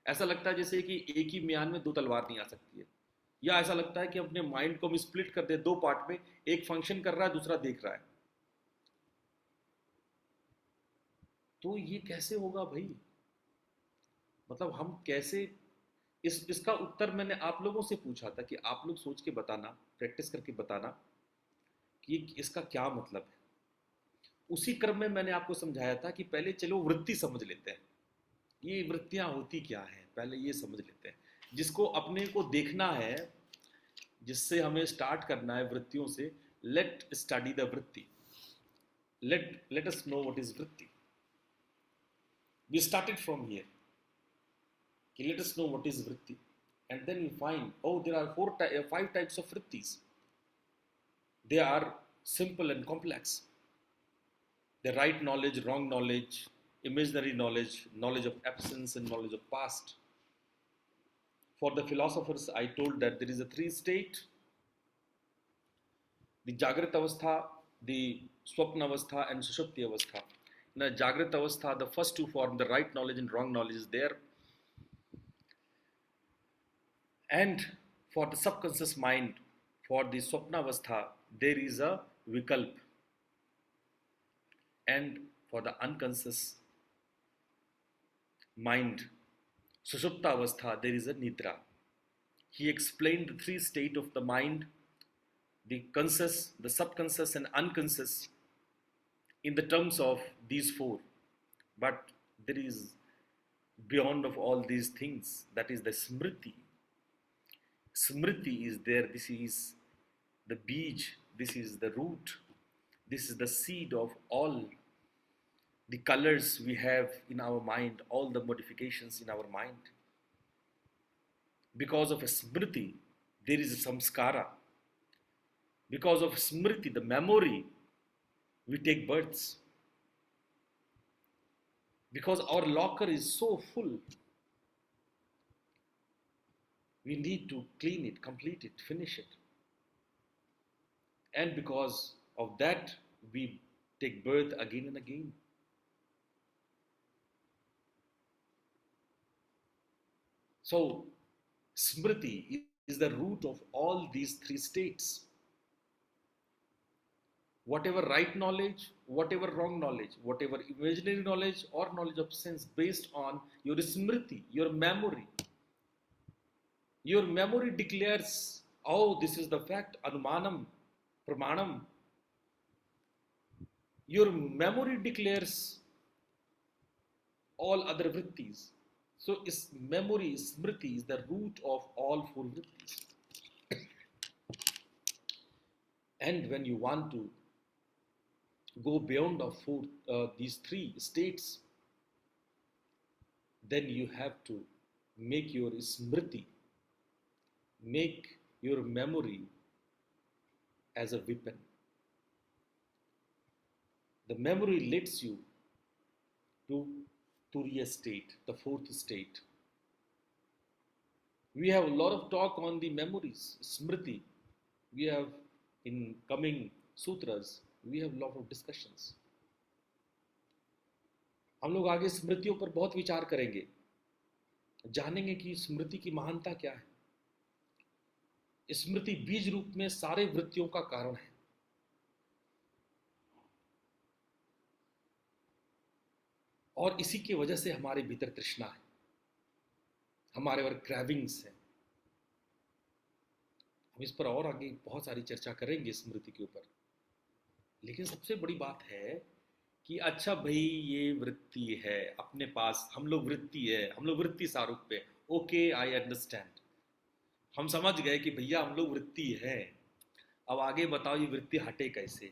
ऐसा लगता है जैसे कि एक ही म्यान में 2 तलवार नहीं आ सकती है, या ऐसा लगता है कि अपने माइंड को हम स्प्लिट कर दे 2 पार्ट में, एक फंक्शन कर रहा है, दूसरा देख रहा है। तो ये कैसे होगा भाई, मतलब हम कैसे, इसका उत्तर मैंने आप लोगों से पूछा था कि आप लोग सोच के बताना, प्रैक्टिस करके बताना कि इसका क्या मतलब है। उसी क्रम में मैंने आपको समझाया था कि पहले चलो वृत्ति समझ लेते हैं, ये वृत्तियां होती क्या है, पहले ये समझ लेते हैं। जिसको अपने को देखना है, जिससे हमें स्टार्ट करना है वृत्तियों से, लेट स्टडी द वृत्ति, let us know what is वृत्ति। We started from here, let us know what is vritti, and then you find, oh, there are 5 types of vrittis. They are simple and complex. The right knowledge, wrong knowledge, imaginary knowledge, knowledge of absence, and knowledge of past. For the philosophers, I told that there is a 3 state: the Jagrat Avastha, the Swapna Avastha, and Sushupti Avastha. In the Jagrat Avastha, the first 2 form, the right knowledge and wrong knowledge, is there. And for the subconscious mind, for the Swapna Avastha, there is a Vikalp. And for the unconscious mind, Sushupta Avastha, there is a Nidra. He explained the 3 states of the mind, the conscious, the subconscious, and unconscious, in the terms of these 4. But there is beyond of all these things, that is the Smriti. Smriti is there. This is the beej, this is the root, this is the seed of all the colors we have in our mind, all the modifications in our mind. Because of a smriti, there is a samskara. Because of smriti, the memory, we take births. Because our locker is so full, we need to clean it, complete it, finish it. And because of that, we take birth again and again. So, smriti is the root of all these 3 states. Whatever right knowledge, whatever wrong knowledge, whatever imaginary knowledge or knowledge of sense, based on your smriti, your memory. Your memory declares, oh, this is the fact, anumanam, pramanam. Your memory declares all other vrittis. So is memory, smriti, is the root of all four vrittis. And when you want to go beyond of these three states, then you have to make your smriti, make your memory as a weapon. The memory leads you to Turiya state, the fourth state. We have a lot of talk on the memories, smriti. We have in coming sutras, we have a lot of discussions. हम लोग आगे स्मृतियों पर बहुत विचार करेंगे, जानेंगे कि स्मृति की महानता क्या है। स्मृति बीज रूप में सारे वृत्तियों का कारण है। और इसी की वजह से हमारे भीतर तृष्णा है, हमारे और क्रेविंग्स है। हम इस पर और आगे बहुत सारी चर्चा करेंगे स्मृति के ऊपर। लेकिन सबसे बड़ी बात है कि अच्छा भाई ये वृत्ति है अपने पास, हम लोग वृत्ति है, हम लोग वृत्ति सारूप पे, ओके आई अंडरस्टैंड, हम समझ गए कि भैया हम लोग वृत्ति है। अब आगे बताओ ये वृत्ति हटे कैसे।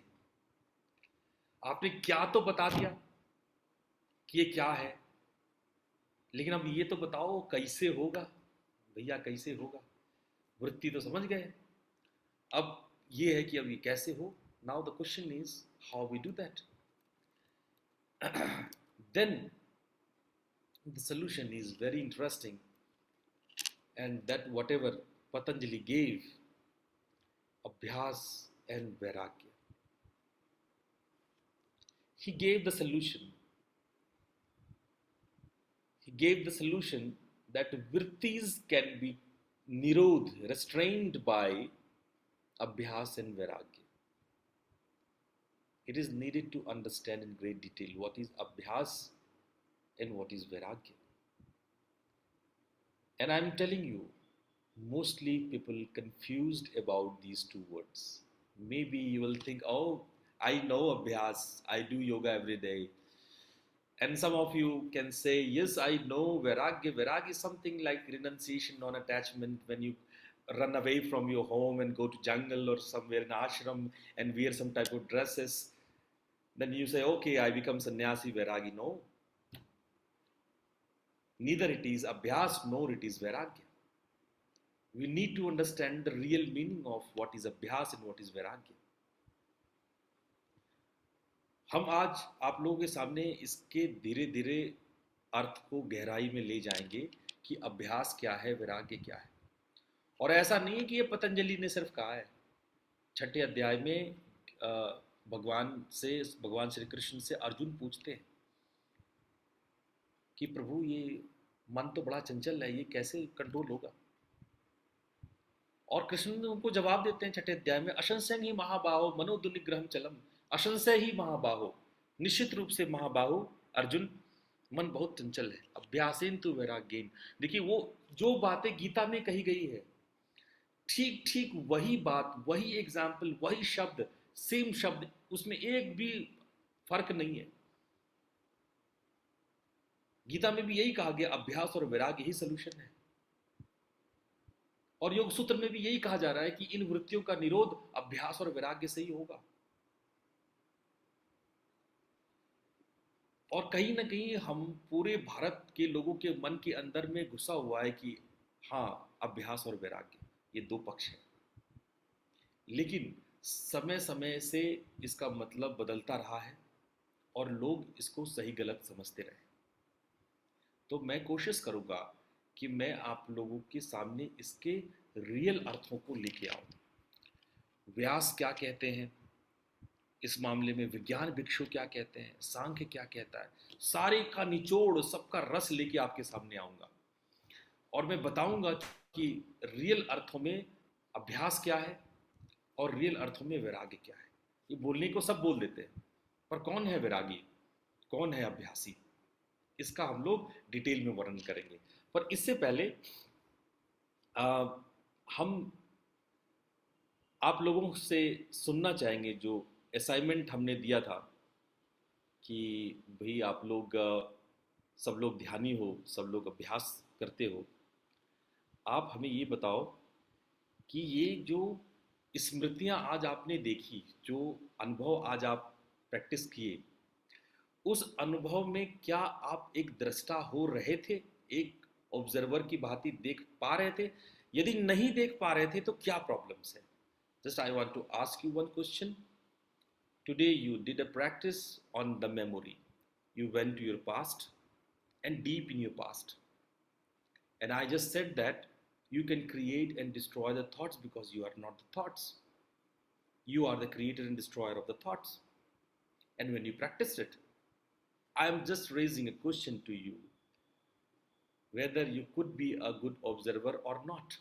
आपने क्या तो बता दिया कि ये क्या है, लेकिन अब ये तो बताओ कैसे होगा। भैया कैसे होगा, वृत्ति तो समझ गए, अब ये है कि अब ये कैसे हो। Now the question is how we do that. Then the solution is very interesting, and that whatever Patanjali gave, Abhyas and Vairagya, he gave the solution. He gave the solution that vrittis can be nirodh, restrained by Abhyas and Vairagya. It is needed to understand in great detail what is Abhyas and what is Vairagya. And I am telling you, mostly people confused about these two words. Maybe you will think, oh, I know Abhyas, I do yoga every day. And some of you can say, yes, I know Vairagya. Vairagya is something like renunciation, non-attachment, when you run away from your home and go to jungle or somewhere in ashram and wear some type of dresses. Then you say, okay, I become sannyasi, Vairagi. No. Neither it is Abhyas nor it is Vairagya. We need to understand the real meaning of what is Abhyas and what is Vairagya. हम आज आप लोगों के सामने इसके धीरे धीरे अर्थ को गहराई में ले जाएंगे कि अभ्यास क्या है, वैराग्य क्या है। और ऐसा नहीं है कि ये पतंजलि ने सिर्फ कहा है। छठे अध्याय में भगवान श्री कृष्ण से अर्जुन पूछते हैं कि प्रभु ये मन तो बड़ा चंचल है, ये कैसे कंट्रोल होगा। और कृष्ण उनको जवाब देते हैं छठे अध्याय में, अशंसय ही महाबाहो मनोदुनिग्रहम चलम। अशंसय ही महाबाहो, निश्चित रूप से महाबाहो अर्जुन, मन बहुत चंचल है। अभ्यासेन तु वैराग्येन। देखिए वो जो बातें गीता में कही गई है, ठीक ठीक वही बात, वही एग्जाम्पल, वही शब्द, सेम शब्द, उसमें एक भी फर्क नहीं है। गीता में भी यही कहा गया, अभ्यास और वैराग्य ही सलूशन है। और योग सूत्र में भी यही कहा जा रहा है कि इन वृत्तियों का निरोध अभ्यास और वैराग्य से ही होगा। और कहीं ना कहीं हम पूरे भारत के लोगों के मन के अंदर में घुसा हुआ है कि हाँ, अभ्यास और वैराग्य ये दो पक्ष हैं। लेकिन समय समय से इसका मतलब बदलता रहा है और लोग इसको सही गलत समझते रहे। तो मैं कोशिश करूंगा कि मैं आप लोगों के सामने इसके रियल अर्थों को लेके आऊं। व्यास क्या कहते हैं इस मामले में, विज्ञान भिक्षु क्या कहते हैं, सांख्य क्या कहता है, सारे का निचोड़, सबका रस लेके आपके सामने आऊंगा। और मैं बताऊंगा कि रियल अर्थों में अभ्यास क्या है और रियल अर्थों में वैराग्य क्या है। ये बोलने को सब बोल देते हैं, पर कौन है वैरागी, कौन है अभ्यासी, इसका हम लोग डिटेल में वर्णन करेंगे। पर इससे पहले हम आप लोगों से सुनना चाहेंगे जो असाइनमेंट हमने दिया था कि भाई आप लोग सब लोग ध्यानी हो, सब लोग अभ्यास करते हो। आप हमें ये बताओ कि ये जो स्मृतियां आज आपने देखी, जो अनुभव आज आप प्रैक्टिस किए, उस अनुभव में क्या आप एक दृष्टा हो रहे थे, एक ऑब्जर्वर की भांति देख पा रहे थे? यदि नहीं देख पा रहे थे तो क्या प्रॉब्लम्स है? Just I want to ask you one question. Today you did a practice on the memory, you went to your past and deep in your past, and I just said that you can create and destroy the thoughts because you are not the thoughts. You are the creator and destroyer of the thoughts. And when you practice it, I am just raising a question to you whether you could be a good observer or not.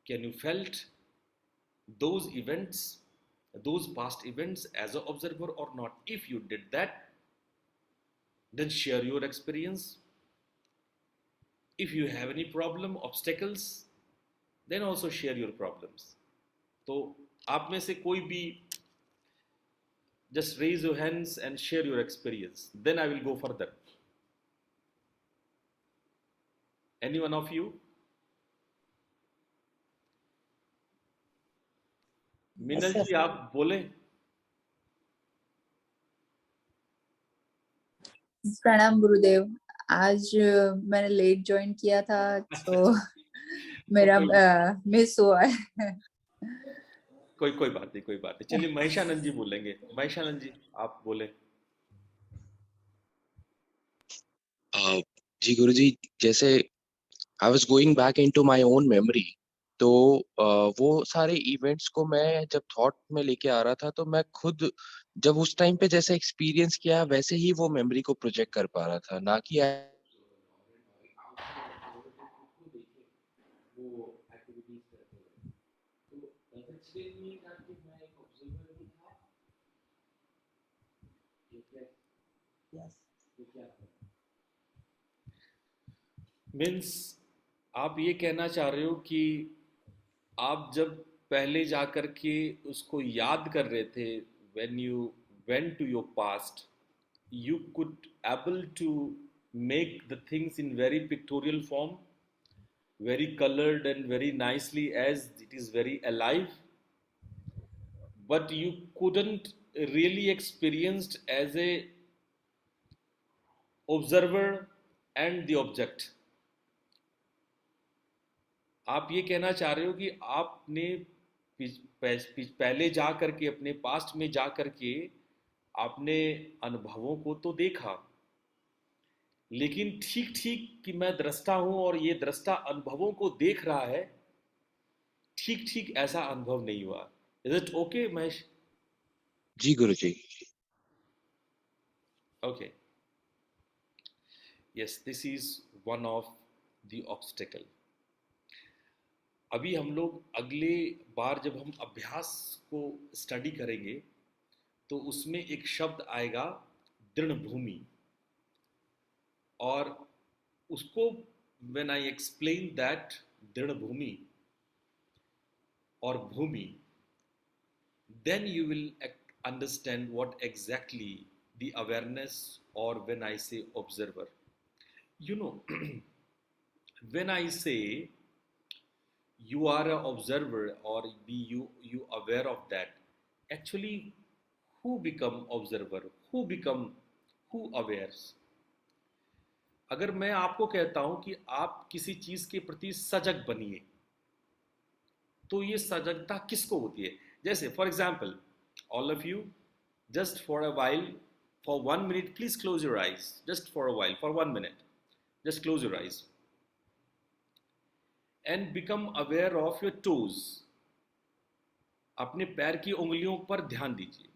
Can you felt those events, those past events as an observer or not? If you did that, then share your experience. If you have any problem, obstacles, then also share your problems. तो आप में से कोई भी just raise your hands and share your experience. Then I will go further. Any one of you? Meenal
sir.
जी आप बोले।
प्रणाम गुरुदेव। आज मैंने लेट ज्वाइन किया था तो मेरा मिस हुआ है।
कोई कोई बात नहीं, कोई बात नहीं। चलिए महेशानंद जी बोलेंगे। महेशानंद जी आप बोले।
जी गुरुजी, जैसे I was going back into my own memory, तो वो सारे इवेंट्स को मैं जब थॉट में लेके आ रहा था तो मैं खुद जब उस टाइम पे जैसे एक्सपीरियंस किया वैसे ही वो मेमोरी को प्रोजेक्ट कर पा रहा था, ना कि
मीन्स आप ये कहना चाह रहे हो कि आप जब पहले जाकर के उसको याद कर रहे थे, when you went to your past, you could able to make the things in very pictorial form, very colored and very nicely, as it is very alive, but you couldn't really experienced as a observer and the object. आप ये कहना चाह रहे हो कि आपने पहले जा करके अपने पास्ट में जा करके आपने अनुभवों को तो देखा, लेकिन ठीक ठीक कि मैं दृष्टा हूं और ये दृष्टा अनुभवों को देख रहा है, ठीक ठीक ऐसा अनुभव नहीं हुआ। Is it okay Mahesh?
जी Guruji.
Okay, yes, this is one of the obstacle. अभी हम लोग अगले बार जब हम अभ्यास को स्टडी करेंगे तो उसमें एक शब्द आएगा दृढ़ भूमि, और उसको व्हेन आई एक्सप्लेन दैट दृढ़ भूमि और भूमि, then you will understand what exactly the awareness, or when I say observer, you know, when I say you are an observer or be you aware of that, actually who become observer, who awares? अगर मैं आपको कहता हूं कि आप किसी चीज के प्रति सजग बनिए, तो ये सजगता किसको होती है? जैसे for example, all of you just for a while, for 1 minute please close your eyes, just for a while, for 1 minute just close your eyes and become aware of your toes. अपने पैर की उंगलियों पर ध्यान दीजिए।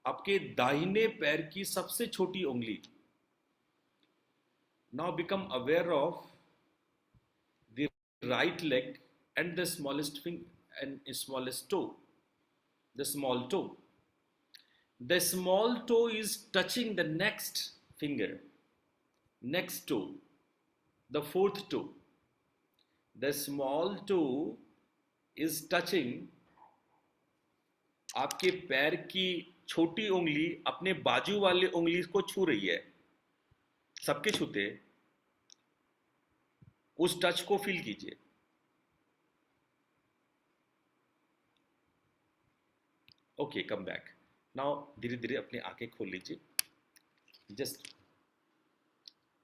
आपके दाहिने पैर की सबसे छोटी उंगली। Now become aware of the right leg and the smallest finger and smallest toe, the small toe. The small toe is touching the next finger, next toe, the fourth toe. The small toe is touching आपके पैर की छोटी उंगली अपने बाजू वाले उंगली को छू रही है, सबके छूते, उस टच को फील कीजिए। Okay, come back now. धीरे धीरे अपनी आंखें खोल लीजिए। Just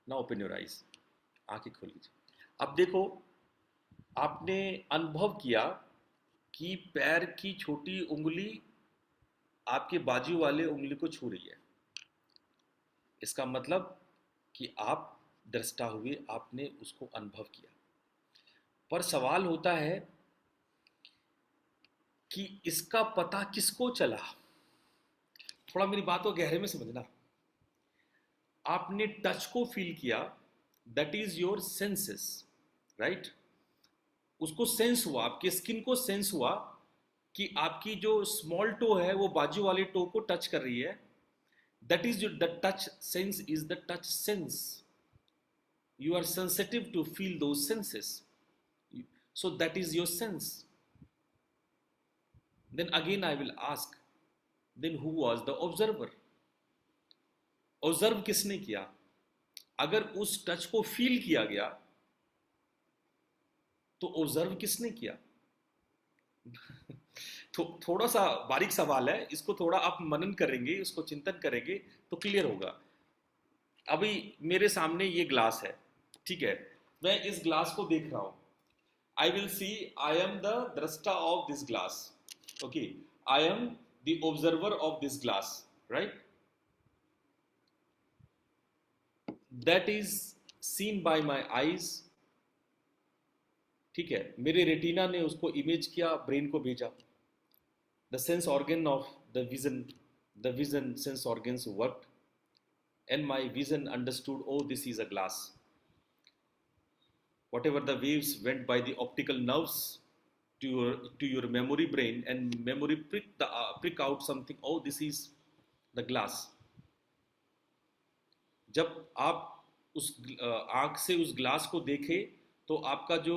now open your eyes. आंखें खोल लीजिए। अब देखो, आपने अनुभव किया कि पैर की छोटी उंगली आपके बाजू वाले उंगली को छू रही है। इसका मतलब कि आप दृष्टा हुए, आपने उसको अनुभव किया। पर सवाल होता है कि इसका पता किसको चला। थोड़ा मेरी बात को गहरे में समझना। आपने टच को फील किया, that is your senses, right. उसको सेंस हुआ, आपके स्किन को सेंस हुआ कि आपकी जो स्मॉल टो है वो बाजू वाले टो को टच कर रही है। That is the touch sense, is the touch sense. You are sensitive to feel those senses. So that is your sense. Then again I will ask, then who was the observer? Observe किसने किया? अगर उस touch को feel किया गया तो observe किसने किया? तो थोड़ा सा बारीक सवाल है, इसको थोड़ा आप मनन करेंगे, इसको चिंतन करेंगे तो क्लियर होगा। अभी मेरे सामने ये ग्लास है, ठीक है, मैं इस ग्लास को देख रहा हूं। I will see, I am the दृष्टा of this glass, okay, I am the observer of this glass, right. That is seen by my eyes, ठीक है। मेरे रेटिना ने उसको इमेज किया, ब्रेन को भेजा। The sense organ of the vision sense organs worked and my vision understood, oh, this is a glass. Whatever the waves went by the optical nerves to your memory brain, and memory prick out something, oh, this is the glass. जब आप उस आंख से उस glass को देखे तो आपका जो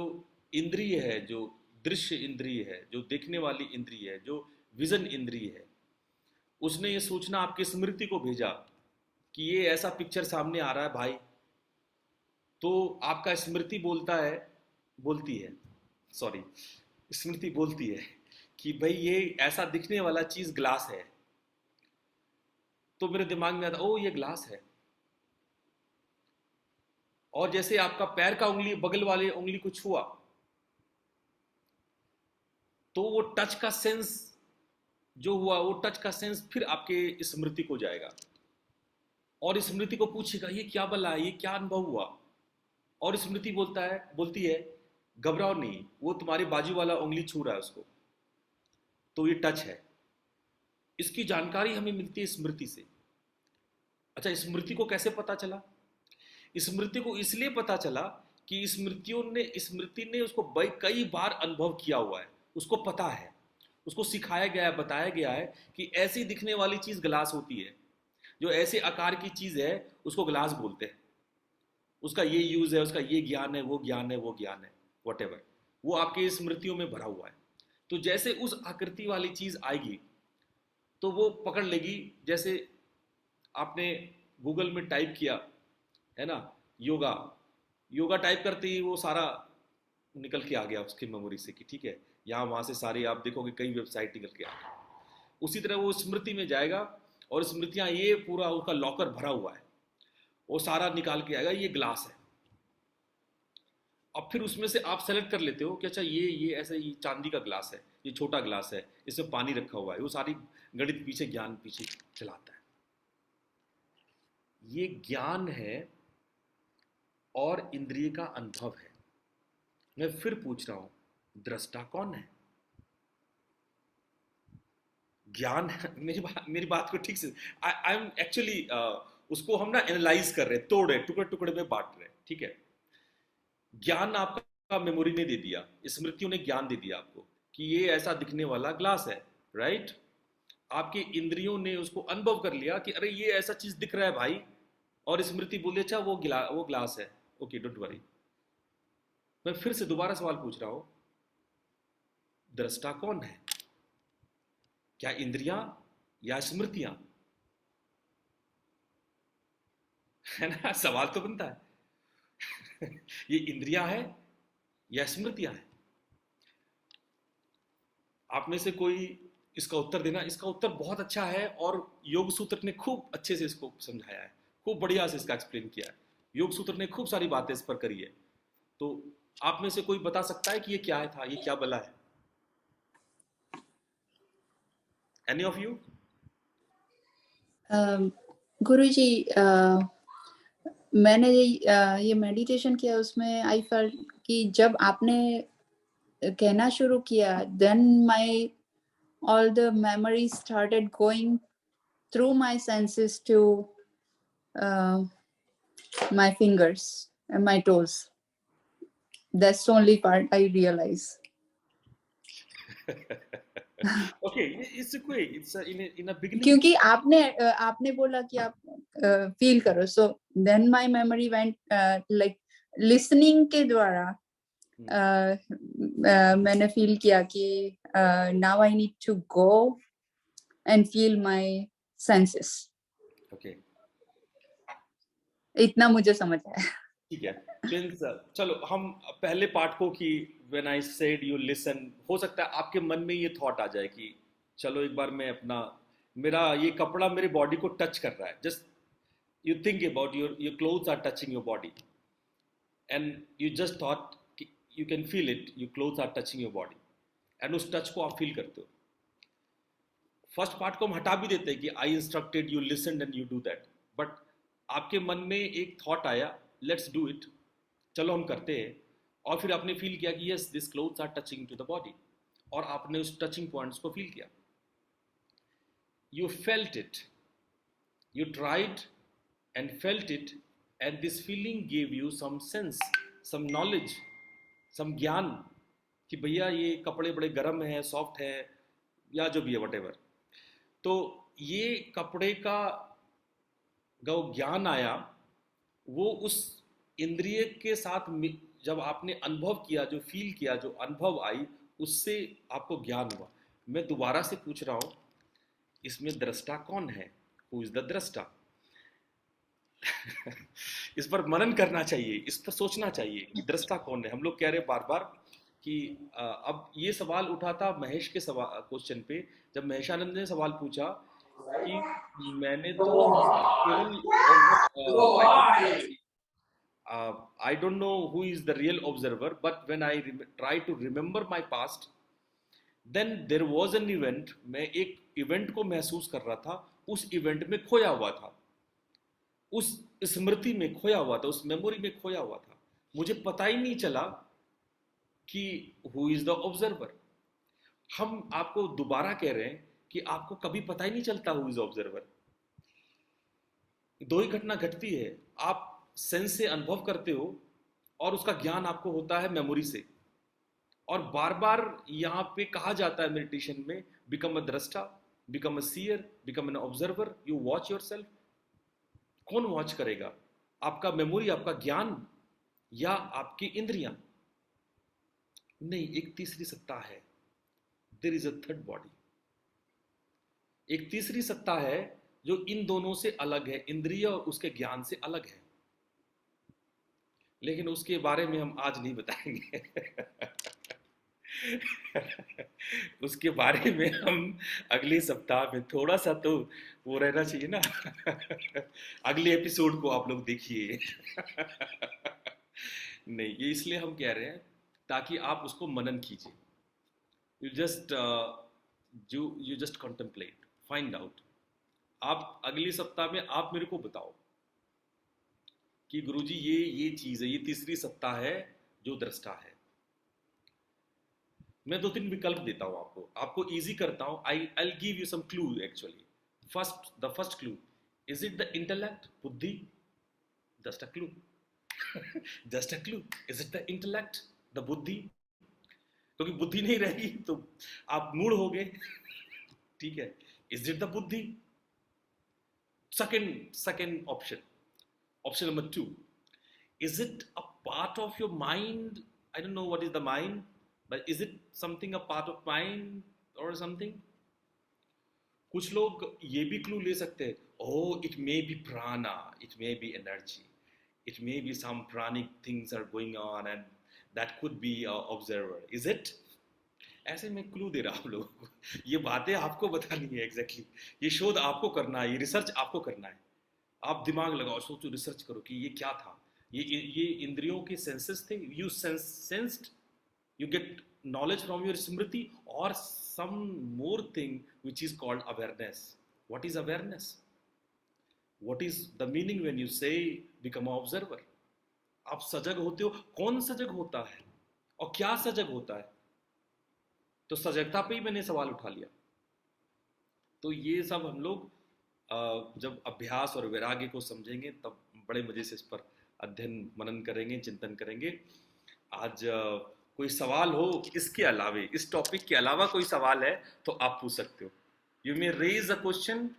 इंद्रिय है, जो दृश्य इंद्रिय है, जो देखने वाली इंद्रिय है, जो विजन इंद्रिय है, उसने ये सूचना आपकी स्मृति को भेजा कि ये ऐसा पिक्चर सामने आ रहा है भाई। तो आपका स्मृति बोलती है कि भाई ये ऐसा दिखने वाला चीज ग्लास है। तो मेरे दिमाग में आता, ओ ये ग्लास है। और जैसे आपका पैर का उंगली बगल वाले उंगली को छुआ तो वो टच का सेंस जो हुआ, वो टच का सेंस फिर आपके स्मृति को जाएगा और स्मृति को पूछेगा ये क्या बला है, ये क्या अनुभव हुआ। और स्मृति बोलती है घबराओ नहीं, वो तुम्हारे बाजू वाला उंगली छू रहा है उसको, तो ये टच है। इसकी जानकारी हमें मिलती है स्मृति से। अच्छा, स्मृति को कैसे पता चला? स्मृति को इसलिए पता चला कि स्मृति ने उसको कई बार अनुभव किया हुआ है, उसको पता है, उसको सिखाया गया है, बताया गया है कि ऐसी दिखने वाली चीज ग्लास होती है, जो ऐसे आकार की चीज है उसको ग्लास बोलते हैं, उसका ये यूज है, उसका ये ज्ञान है, वो ज्ञान है, वो ज्ञान है, व्हाटएवर, वो आपके स्मृतियों में भरा हुआ है। तो जैसे उस आकृति वाली चीज आएगी तो वो पकड़ लेगी। जैसे आपने गूगल में टाइप किया है ना, योगा टाइप करते ही वो सारा निकल के आ गया उसकी मेमोरी से कि ठीक है, यहाँ वहां से सारी आप देखोगे कई वेबसाइट निकल के आ गई। उसी तरह वो स्मृति में जाएगा और स्मृतियां ये पूरा उसका लॉकर भरा हुआ है, वो सारा निकाल के आएगा, ये ग्लास है। अब फिर उसमें से आप सेलेक्ट कर लेते हो कि अच्छा ये ऐसा, ये चांदी का ग्लास है, ये छोटा ग्लास है, इसमें पानी रखा हुआ है। वो सारी गणित पीछे, ज्ञान पीछे चलाता है। ये ज्ञान है और इंद्रिय का अनुभव है। मैं फिर पूछ रहा हूं, दृष्टा कौन है? ज्ञान है। मेरी बात को ठीक से, आई एम एक्चुअली उसको हम ना एनालाइज कर रहे हैं, तोड़ रहे, टुकड़े टुकड़े में बांट रहे हैं, ठीक है। ज्ञान आपका मेमोरी ने दे दिया, स्मृतियों ने ज्ञान दे दिया आपको कि ये ऐसा दिखने वाला ग्लास है, राइट। आपके इंद्रियों ने उसको अनुभव कर लिया कि अरे ये ऐसा चीज दिख रहा है भाई, और स्मृति बोले अच्छा वो ग्लास है, ओके डोंट वरी। मैं फिर से दोबारा सवाल पूछ रहा हूं, दृष्टा कौन है? क्या इंद्रियां या स्मृतियां? है ना, सवाल तो बनता है। ये इंद्रियां है या स्मृतियां है? आप में से कोई इसका उत्तर देना। इसका उत्तर बहुत अच्छा है और योग सूत्र ने खूब अच्छे से इसको समझाया है, खूब बढ़िया से इसका एक्सप्लेन किया है। योग सूत्र ने खूब सारी बातें इस पर करी है। तो आप में से कोई बता सकता है कि ये क्या है था, ये क्या बला है? Any of you?
गुरुजी, मैंने ये मेडिटेशन किया, उसमें आई फेल्ट कि जब आपने कहना शुरू किया, then my all the memories started going through my senses to my fingers and my toes. That's the only part I realize.
Okay, it's okay. It's in a beginning.
क्योंकि आपने बोला कि आप फील करो, so then my memory went like listening के द्वारा मैंने feel किया कि now I need to go and feel my senses.
Okay.
इतना मुझे समझ आया।
ठीक है, चलो हम पहले पार्ट को कि when I said you listen, हो सकता है आपके मन में ये थॉट आ जाए कि चलो एक बार मैं अपना, मेरा ये कपड़ा मेरे बॉडी को टच कर रहा है। Just you think about your clothes are touching your body and you just thought you can feel it, your clothes are touching your body and उस टच को आप फील करते हो। फर्स्ट पार्ट को हम हटा भी देते हैं कि I instructed you listen and you do that, but आपके मन में एक थॉट आया, लेट्स डू इट, चलो हम करते हैं, और फिर आपने फील किया कि yes this clothes are touching to the body, और आपने उस टचिंग पॉइंट्स को फील किया। You felt it, you tried and felt it, and this feeling give you some sense, some knowledge, some gyan कि भैया ये कपड़े बड़े गर्म हैं, सॉफ्ट है, या जो भी है वटेवर। तो ये कपड़े का ज्ञान आया, वो उस इंद्रिय के साथ जब आपने अनुभव किया, जो फील किया, जो अनुभव आई, उससे आपको ज्ञान हुआ। मैं दोबारा से पूछ रहा हूं, इसमें दृष्टा कौन है? हु इज द दृष्टा? इस पर मनन करना चाहिए, इस पर सोचना चाहिए कि दृष्टा कौन है। हम लोग कह रहे बार बार कि अब ये सवाल उठा था महेश के सवाल क्वेश्चन पे, जब महेशानंद ने सवाल पूछा कि मैंने तो केवल I don't know who is the real observer, but when I try to remember my past, then there was an event, मैं एक इवेंट को महसूस कर रहा था, उस इवेंट में खोया हुआ था, उस स्मृति में खोया हुआ था, उस मेमोरी में खोया हुआ था। मुझे पता ही नहीं चला कि हु इज द ऑब्जर्वर। हम आपको दोबारा कह रहे हैं कि आपको कभी पता ही नहीं चलता हु इज ऑब्जर्वर। दो ही घटना घटती है, आप सेंस से अनुभव करते हो और उसका ज्ञान आपको होता है मेमोरी से। और बार बार यहाँ पे कहा जाता है मेडिटेशन में, बिकम अ दृष्टा, become a seer, become an observer, you watch yourself. कौन वॉच करेगा? आपका मेमोरी, आपका ज्ञान, या आपकी इंद्रियां? नहीं, एक तीसरी सत्ता है। There is a third body. एक तीसरी सत्ता है जो इन दोनों से अलग है, इंद्रिय और उसके ज्ञान से अलग है, लेकिन उसके बारे में हम आज नहीं बताएंगे। उसके बारे में हम अगले सप्ताह में, थोड़ा सा तो वो रहना चाहिए ना। अगले एपिसोड को आप लोग देखिए। नहीं, ये इसलिए हम कह रहे हैं ताकि आप उसको मनन कीजिए। You just contemplate, find out. आप अगले सप्ताह में आप मेरे को बताओ कि गुरुजी ये चीज है, ये तीसरी सत्ता है जो दृष्टा है। मैं 2-3 विकल्प देता हूं आपको इजी करता हूं। I'll give you some clue actually. The first clue, is it the intellect, बुद्धि? Just a clue. Just a clue. Is it the intellect, the बुद्धि? क्योंकि बुद्धि नहीं रहेगी तो आप मूड हो गए। ठीक है, is it the बुद्धि? Second option number 2, is it a part of your mind? I don't know what is the mind, but is it something a part of mind or something? कुछ लोग ये भी clue ले सकते हैं, oh it may be prana, it may be energy, it may be some pranic things are going on and that could be a observer, is it? ऐसे मैं clue दे रहा हूँ आप लोगों को, ये बातें आपको बतानी है एग्जैक्टली ये शोध आपको करना है, ये रिसर्च आपको करना है। आप दिमाग लगाओ, सोचो, रिसर्च करो कि ये क्या था। ये इंद्रियों के सेंसेस थे, you sensed, you get knowledge from your smriti, or some more thing which is called awareness. What is awareness? What is the meaning when you say become an observer? आप सजग होते हो, कौन सजग होता है और क्या सजग होता है? तो सजगता पे ही मैंने सवाल उठा लिया। तो ये सब हम लोग जब अभ्यास और वैराग्य को समझेंगे तब बड़े मजे से इस पर अध्ययन मनन करेंगे, चिंतन करेंगे। आज कोई सवाल हो इसके अलावे, इस टॉपिक के अलावा कोई सवाल है तो आप पूछ सकते हो। You may raise a question,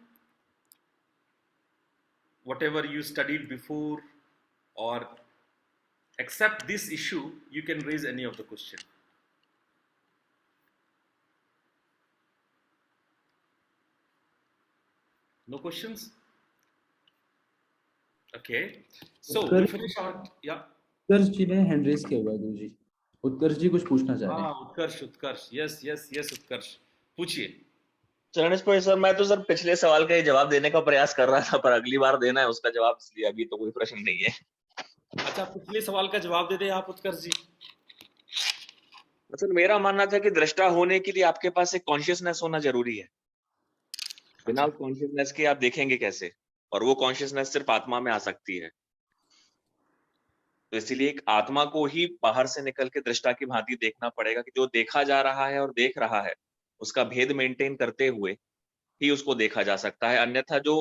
whatever you studied before, और except this issue you can raise any of the question. No questions? Okay. So we finish our, yeah.
Utkarsh ji ने हैंड रेज किया हुआ है गुरुजी। उत्कर्ष जी कुछ पूछना चाह रहे हैं।
उत्कर्ष, यस उत्कर्ष, पूछिए।
चरण स्पर्श सर, मैं तो सर पिछले सवाल का ही जवाब देने का प्रयास कर रहा था, पर अगली बार देना है उसका जवाब, इसलिए अभी तो कोई प्रश्न नहीं है।
अच्छा, पिछले सवाल का जवाब दे दे आप उत्कर्ष जी।
सर मेरा मानना था कि दृष्टा होने के लिए आपके पास एक कॉन्शियसनेस होना जरूरी है। बिना कॉन्शियसनेस के आप देखेंगे कैसे, और वो कॉन्शियसनेस सिर्फ आत्मा में आ सकती है। तो इसीलिए एक आत्मा को ही बाहर से निकल के दृष्टा की भांति देखना पड़ेगा कि जो देखा जा रहा है और देख रहा है उसका भेद मेंटेन करते हुए ही उसको देखा जा सकता है। अन्यथा जो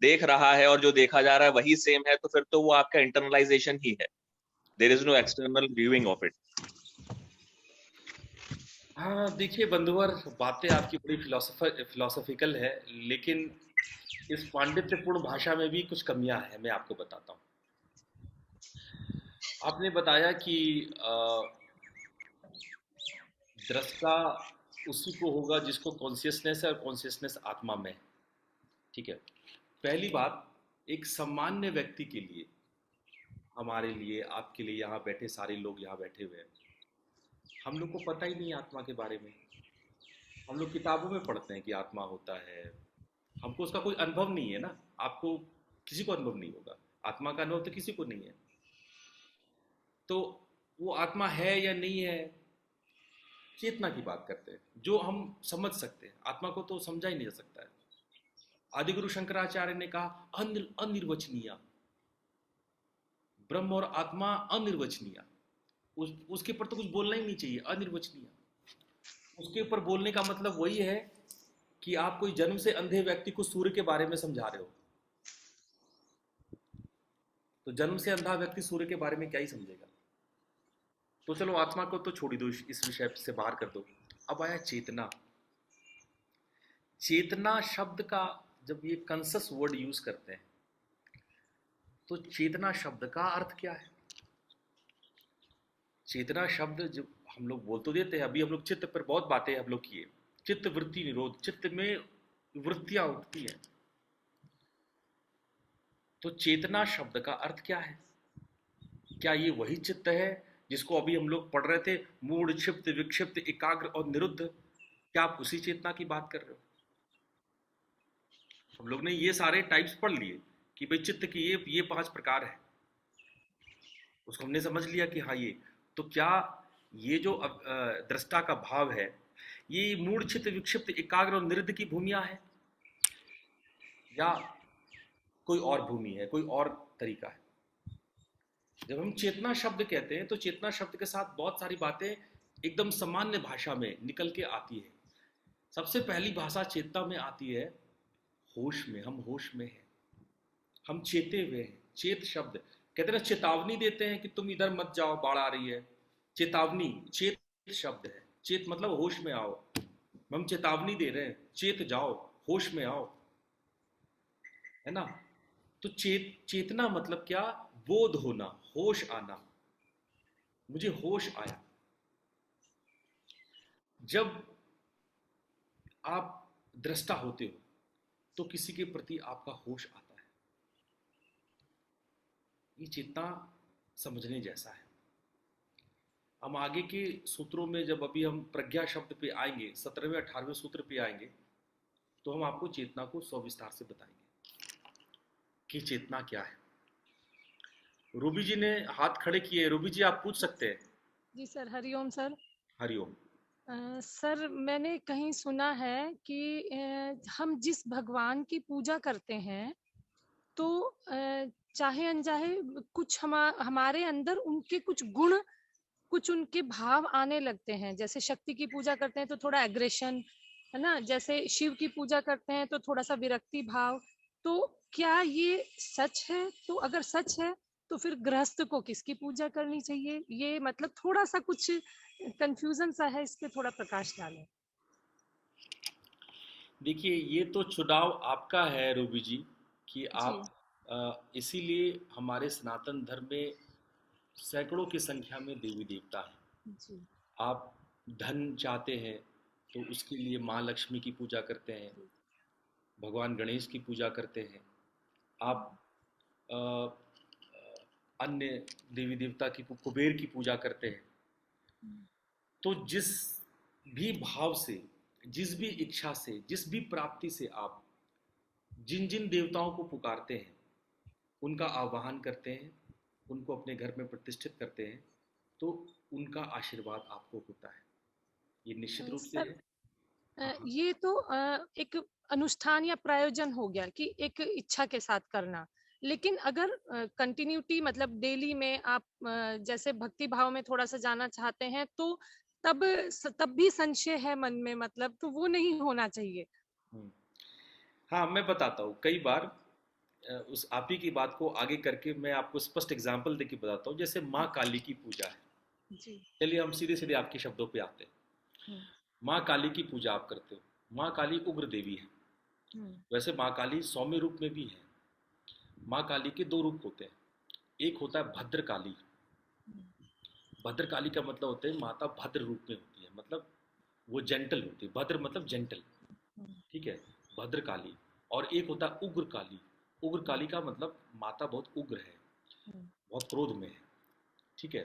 देख रहा है और जो देखा जा रहा है वही सेम है, तो फिर तो वो आपका इंटरनलाइजेशन ही है। There is no external viewing of it.
हाँ देखिए बंधुवर, बातें आपकी बड़ी फिलोसॉफिकल है, लेकिन इस पांडित्यपूर्ण भाषा में भी कुछ कमियां हैं, मैं आपको बताता हूँ। आपने बताया कि दृष्टा उसी को होगा जिसको कॉन्शियसनेस है, और कॉन्शियसनेस आत्मा में है। ठीक है, पहली बात, एक सामान्य व्यक्ति के लिए, हमारे लिए, आपके लिए, यहाँ बैठे सारे लोग यहाँ बैठे हुए हैं, हम लोग को पता ही नहीं आत्मा के बारे में। हम लोग किताबों में पढ़ते हैं कि आत्मा होता है, हमको उसका कोई अनुभव नहीं है ना। आपको किसी को अनुभव नहीं होगा, आत्मा का अनुभव तो किसी को नहीं है। तो वो आत्मा है या नहीं है, चेतना की बात करते हैं, जो हम समझ सकते हैं। आत्मा को तो समझा ही नहीं जा सकता है। आदिगुरु शंकराचार्य ने कहा अनिर्वचनीय, ब्रह्म और आत्मा अनिर्वचनीय, उसके ऊपर तो कुछ बोलना ही नहीं चाहिए, अनिर्वचनीय। उसके ऊपर बोलने का मतलब वही है कि आप कोई जन्म से अंधे व्यक्ति को सूर्य के बारे में समझा रहे हो, तो जन्म से अंधा व्यक्ति सूर्य के बारे में क्या ही समझेगा। तो चलो आत्मा को तो छोड़ दो, इस विषय से बाहर कर दो। अब आया चेतना। चेतना शब्द का जब ये कंसस वर्ड यूज करते हैं, तो चेतना शब्द का अर्थ क्या है? चेतना शब्द जब हम लोग बोल तो देते हैं, अभी हम लोग चित्त पर बहुत बातें हम लोग किए, चित्त वृत्ति निरोध, चित्त में वृत्तियां उठती हैं। तो चेतना शब्द का अर्थ क्या है? क्या ये वही चित्त है जिसको अभी हम लोग पढ़ रहे थे, मूढ़, क्षिप्त, विक्षिप्त, एकाग्र और निरुद्ध? क्या आप उसी चेतना की बात कर रहे हो? हम लोग ने ये सारे टाइप्स पढ़ लिए कि भाई चित्त की ये 5 प्रकार है, उसको हमने समझ लिया कि हाँ ये। तो क्या ये जो दृष्टा का भाव है, ये मूढ़, चित्त, विक्षिप्त, एकाग्र और निरुद्ध की भूमिया है, या कोई और भूमि है, कोई और तरीका है? जब हम चेतना शब्द कहते हैं तो चेतना शब्द के साथ बहुत सारी बातें एकदम सामान्य भाषा में निकल के आती है। सबसे पहली भाषा चेतना में आती है होश में। हम होश में हैं, हम चेते हुए हैं। चेत शब्द कहते हैं ना, चेतावनी देते हैं कि तुम इधर मत जाओ, बाढ़ आ रही है। चेतावनी चेत शब्द है। चेत मतलब होश में आओ, हम चेतावनी दे रहे हैं, चेत जाओ, होश में आओ, है ना। तो चेतना मतलब क्या? बोध होना, होश आना। मुझे होश आया जब आप दृष्टा होते हो, तो किसी के प्रति आपका होश आता है। ये चेतना समझने जैसा है। हम आगे के सूत्रों में जब अभी हम प्रज्ञा शब्द पे आएंगे, 17वें 18वें सूत्र पे आएंगे, तो हम आपको चेतना को सविस्तार से बताएंगे कि चेतना क्या है। रूबी जी ने हाथ खड़े किए। रूबी जी आप पूछ सकते हैं।
जी sir, Hariom sir.
Hariom.
Sir, मैंने कहीं सुना है कि हम जिस भगवान की पूजा करते हैं तो चाहे अनचाहे कुछ हमारे अंदर उनके कुछ गुण, कुछ उनके भाव आने लगते हैं। जैसे शक्ति की पूजा करते हैं तो थोड़ा एग्रेशन, है ना, जैसे शिव की पूजा करते हैं तो थोड़ा सा विरक्ति भाव। तो क्या ये सच है? तो अगर सच है तो फिर गृहस्थ को किसकी पूजा करनी चाहिए? ये मतलब थोड़ा सा कुछ कंफ्यूजन सा है, इस पे थोड़ा प्रकाश डालें।
देखिए, ये तो चुनाव आपका है रूबी जी कि आप इसीलिए हमारे सनातन धर्म में सैकड़ों की संख्या में देवी देवता हैं।
जी।
आप धन चाहते हैं तो उसके लिए माँ लक्ष्मी की पूजा करते हैं, भगवान गणेश की पूजा करते हैं, आप अन्य देवी देवता की, कुबेर की पूजा करते हैं। तो जिस भी भाव से, जिस भी इच्छा से, जिस भी प्राप्ति से आप जिन जिन देवताओं को पुकारते हैं, उनका आवाहन करते हैं, उनको अपने घर में प्रतिष्ठित करते हैं, तो उनका आशीर्वाद आपको होता है। ये निश्चित रूप से है।
ये तो एक अनुष्ठान या प्रायोजन हो गया कि एक इच्छा के साथ करना। लेकिन अगर कंटिन्यूटी मतलब डेली में आप जैसे भक्ति भाव में थोड़ा सा जाना चाहते हैं तो तब भी संशय है मन में, मतलब तो वो नहीं होना चाहिए।
हाँ, मैं बताता हूँ। कई बार उस आप ही की बात को आगे करके मैं आपको स्पष्ट एग्जाम्पल देके बताता हूँ। जैसे माँ काली की पूजा है। चलिए हम सीधे सीधे आपके शब्दों पे आते हैं। माँ काली की पूजा आप करते हो। माँ काली उग्र देवी है। वैसे माँ काली सौम्य रूप में भी है। माँ काली के दो रूप होते हैं। एक होता है भद्र काली। भद्र काली का मतलब होता है माता भद्र रूप में होती है, मतलब वो जेंटल होती है। भद्र मतलब जेंटल, ठीक है, भद्र काली। और एक होता है उग्र काली। उग्र काली का मतलब माता बहुत उग्र है, बहुत क्रोध में है, ठीक है।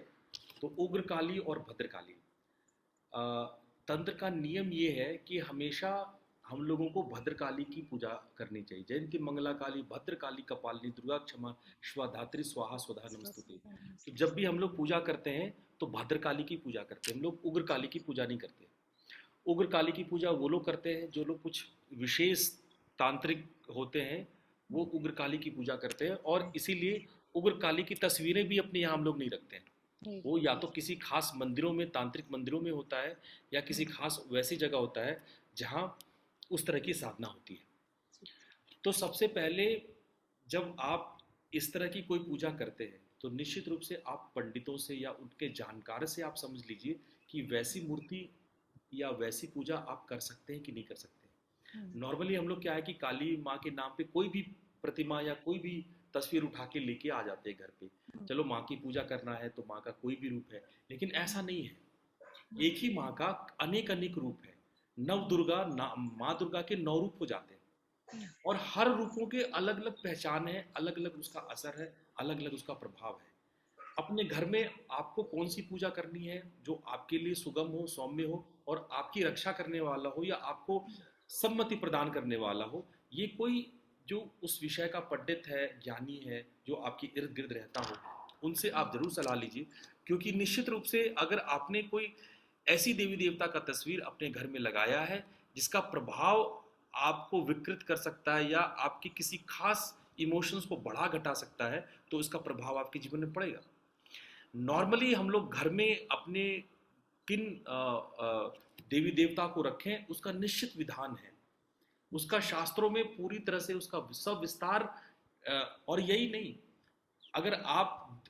तो उग्र काली और भद्र काली, तंत्र का नियम ये है कि हमेशा हम लोगों को भद्रकाली की पूजा करनी चाहिए। जयंती मंगला काली, भद्रकाली कपालिनी, दुर्गा क्षमा स्वाधात्री स्वाहा स्वधा नमस्तुते। तो जब भी हम लोग पूजा करते हैं तो भद्रकाली की पूजा करते हैं। हम लोग उग्र काली की पूजा नहीं करते। उग्र काली की पूजा वो लोग करते हैं जो लोग कुछ विशेष तांत्रिक होते हैं, वो उग्र काली की पूजा करते हैं। और इसीलिए उग्र काली की तस्वीरें भी अपने यहाँ हम लोग नहीं रखते हैं। वो या तो किसी खास मंदिरों में, तांत्रिक मंदिरों में होता है, या किसी खास वैसी जगह होता है जहाँ उस तरह की साधना होती है। तो सबसे पहले जब आप इस तरह की कोई पूजा करते हैं तो निश्चित रूप से आप पंडितों से या उनके जानकार से आप समझ लीजिए कि वैसी मूर्ति या वैसी पूजा आप कर सकते हैं कि नहीं कर सकते। नॉर्मली हम लोग क्या है कि काली माँ के नाम पे कोई भी प्रतिमा या कोई भी तस्वीर उठा के लेके आ जाते हैं घर पे। चलो माँ की पूजा करना है तो माँ का कोई भी रूप है, लेकिन ऐसा नहीं है। एक ही माँ का अनेक अनेक रूप है। नव दुर्गा, माँ दुर्गा के 9 रूप हो जाते हैं, और हर रूपों के अलग अलग पहचान है, अलग अलग उसका असर है, अलग अलग उसका प्रभाव है। अपने घर में आपको कौन सी पूजा करनी है जो आपके लिए सुगम हो, सौम्य हो, और आपकी रक्षा करने वाला हो, या आपको सम्मति प्रदान करने वाला हो, ये कोई जो उस विषय का पंडित है, ज्ञानी है, जो आपके इर्द गिर्द रहता हो, उनसे आप जरूर सलाह लीजिए। क्योंकि निश्चित रूप से अगर आपने कोई ऐसी देवी देवता का तस्वीर अपने घर में लगाया है जिसका प्रभाव आपको विकृत कर सकता है या आपकी किसी खास इमोशंस को बढ़ा घटा सकता है, तो इसका प्रभाव आपके जीवन में पड़ेगा। नॉर्मली हम लोग घर में अपने किन देवी देवता को रखें उसका निश्चित विधान है, उसका शास्त्रों में पूरी तरह से उसका सब विस्तार। और यही नहीं, अगर आप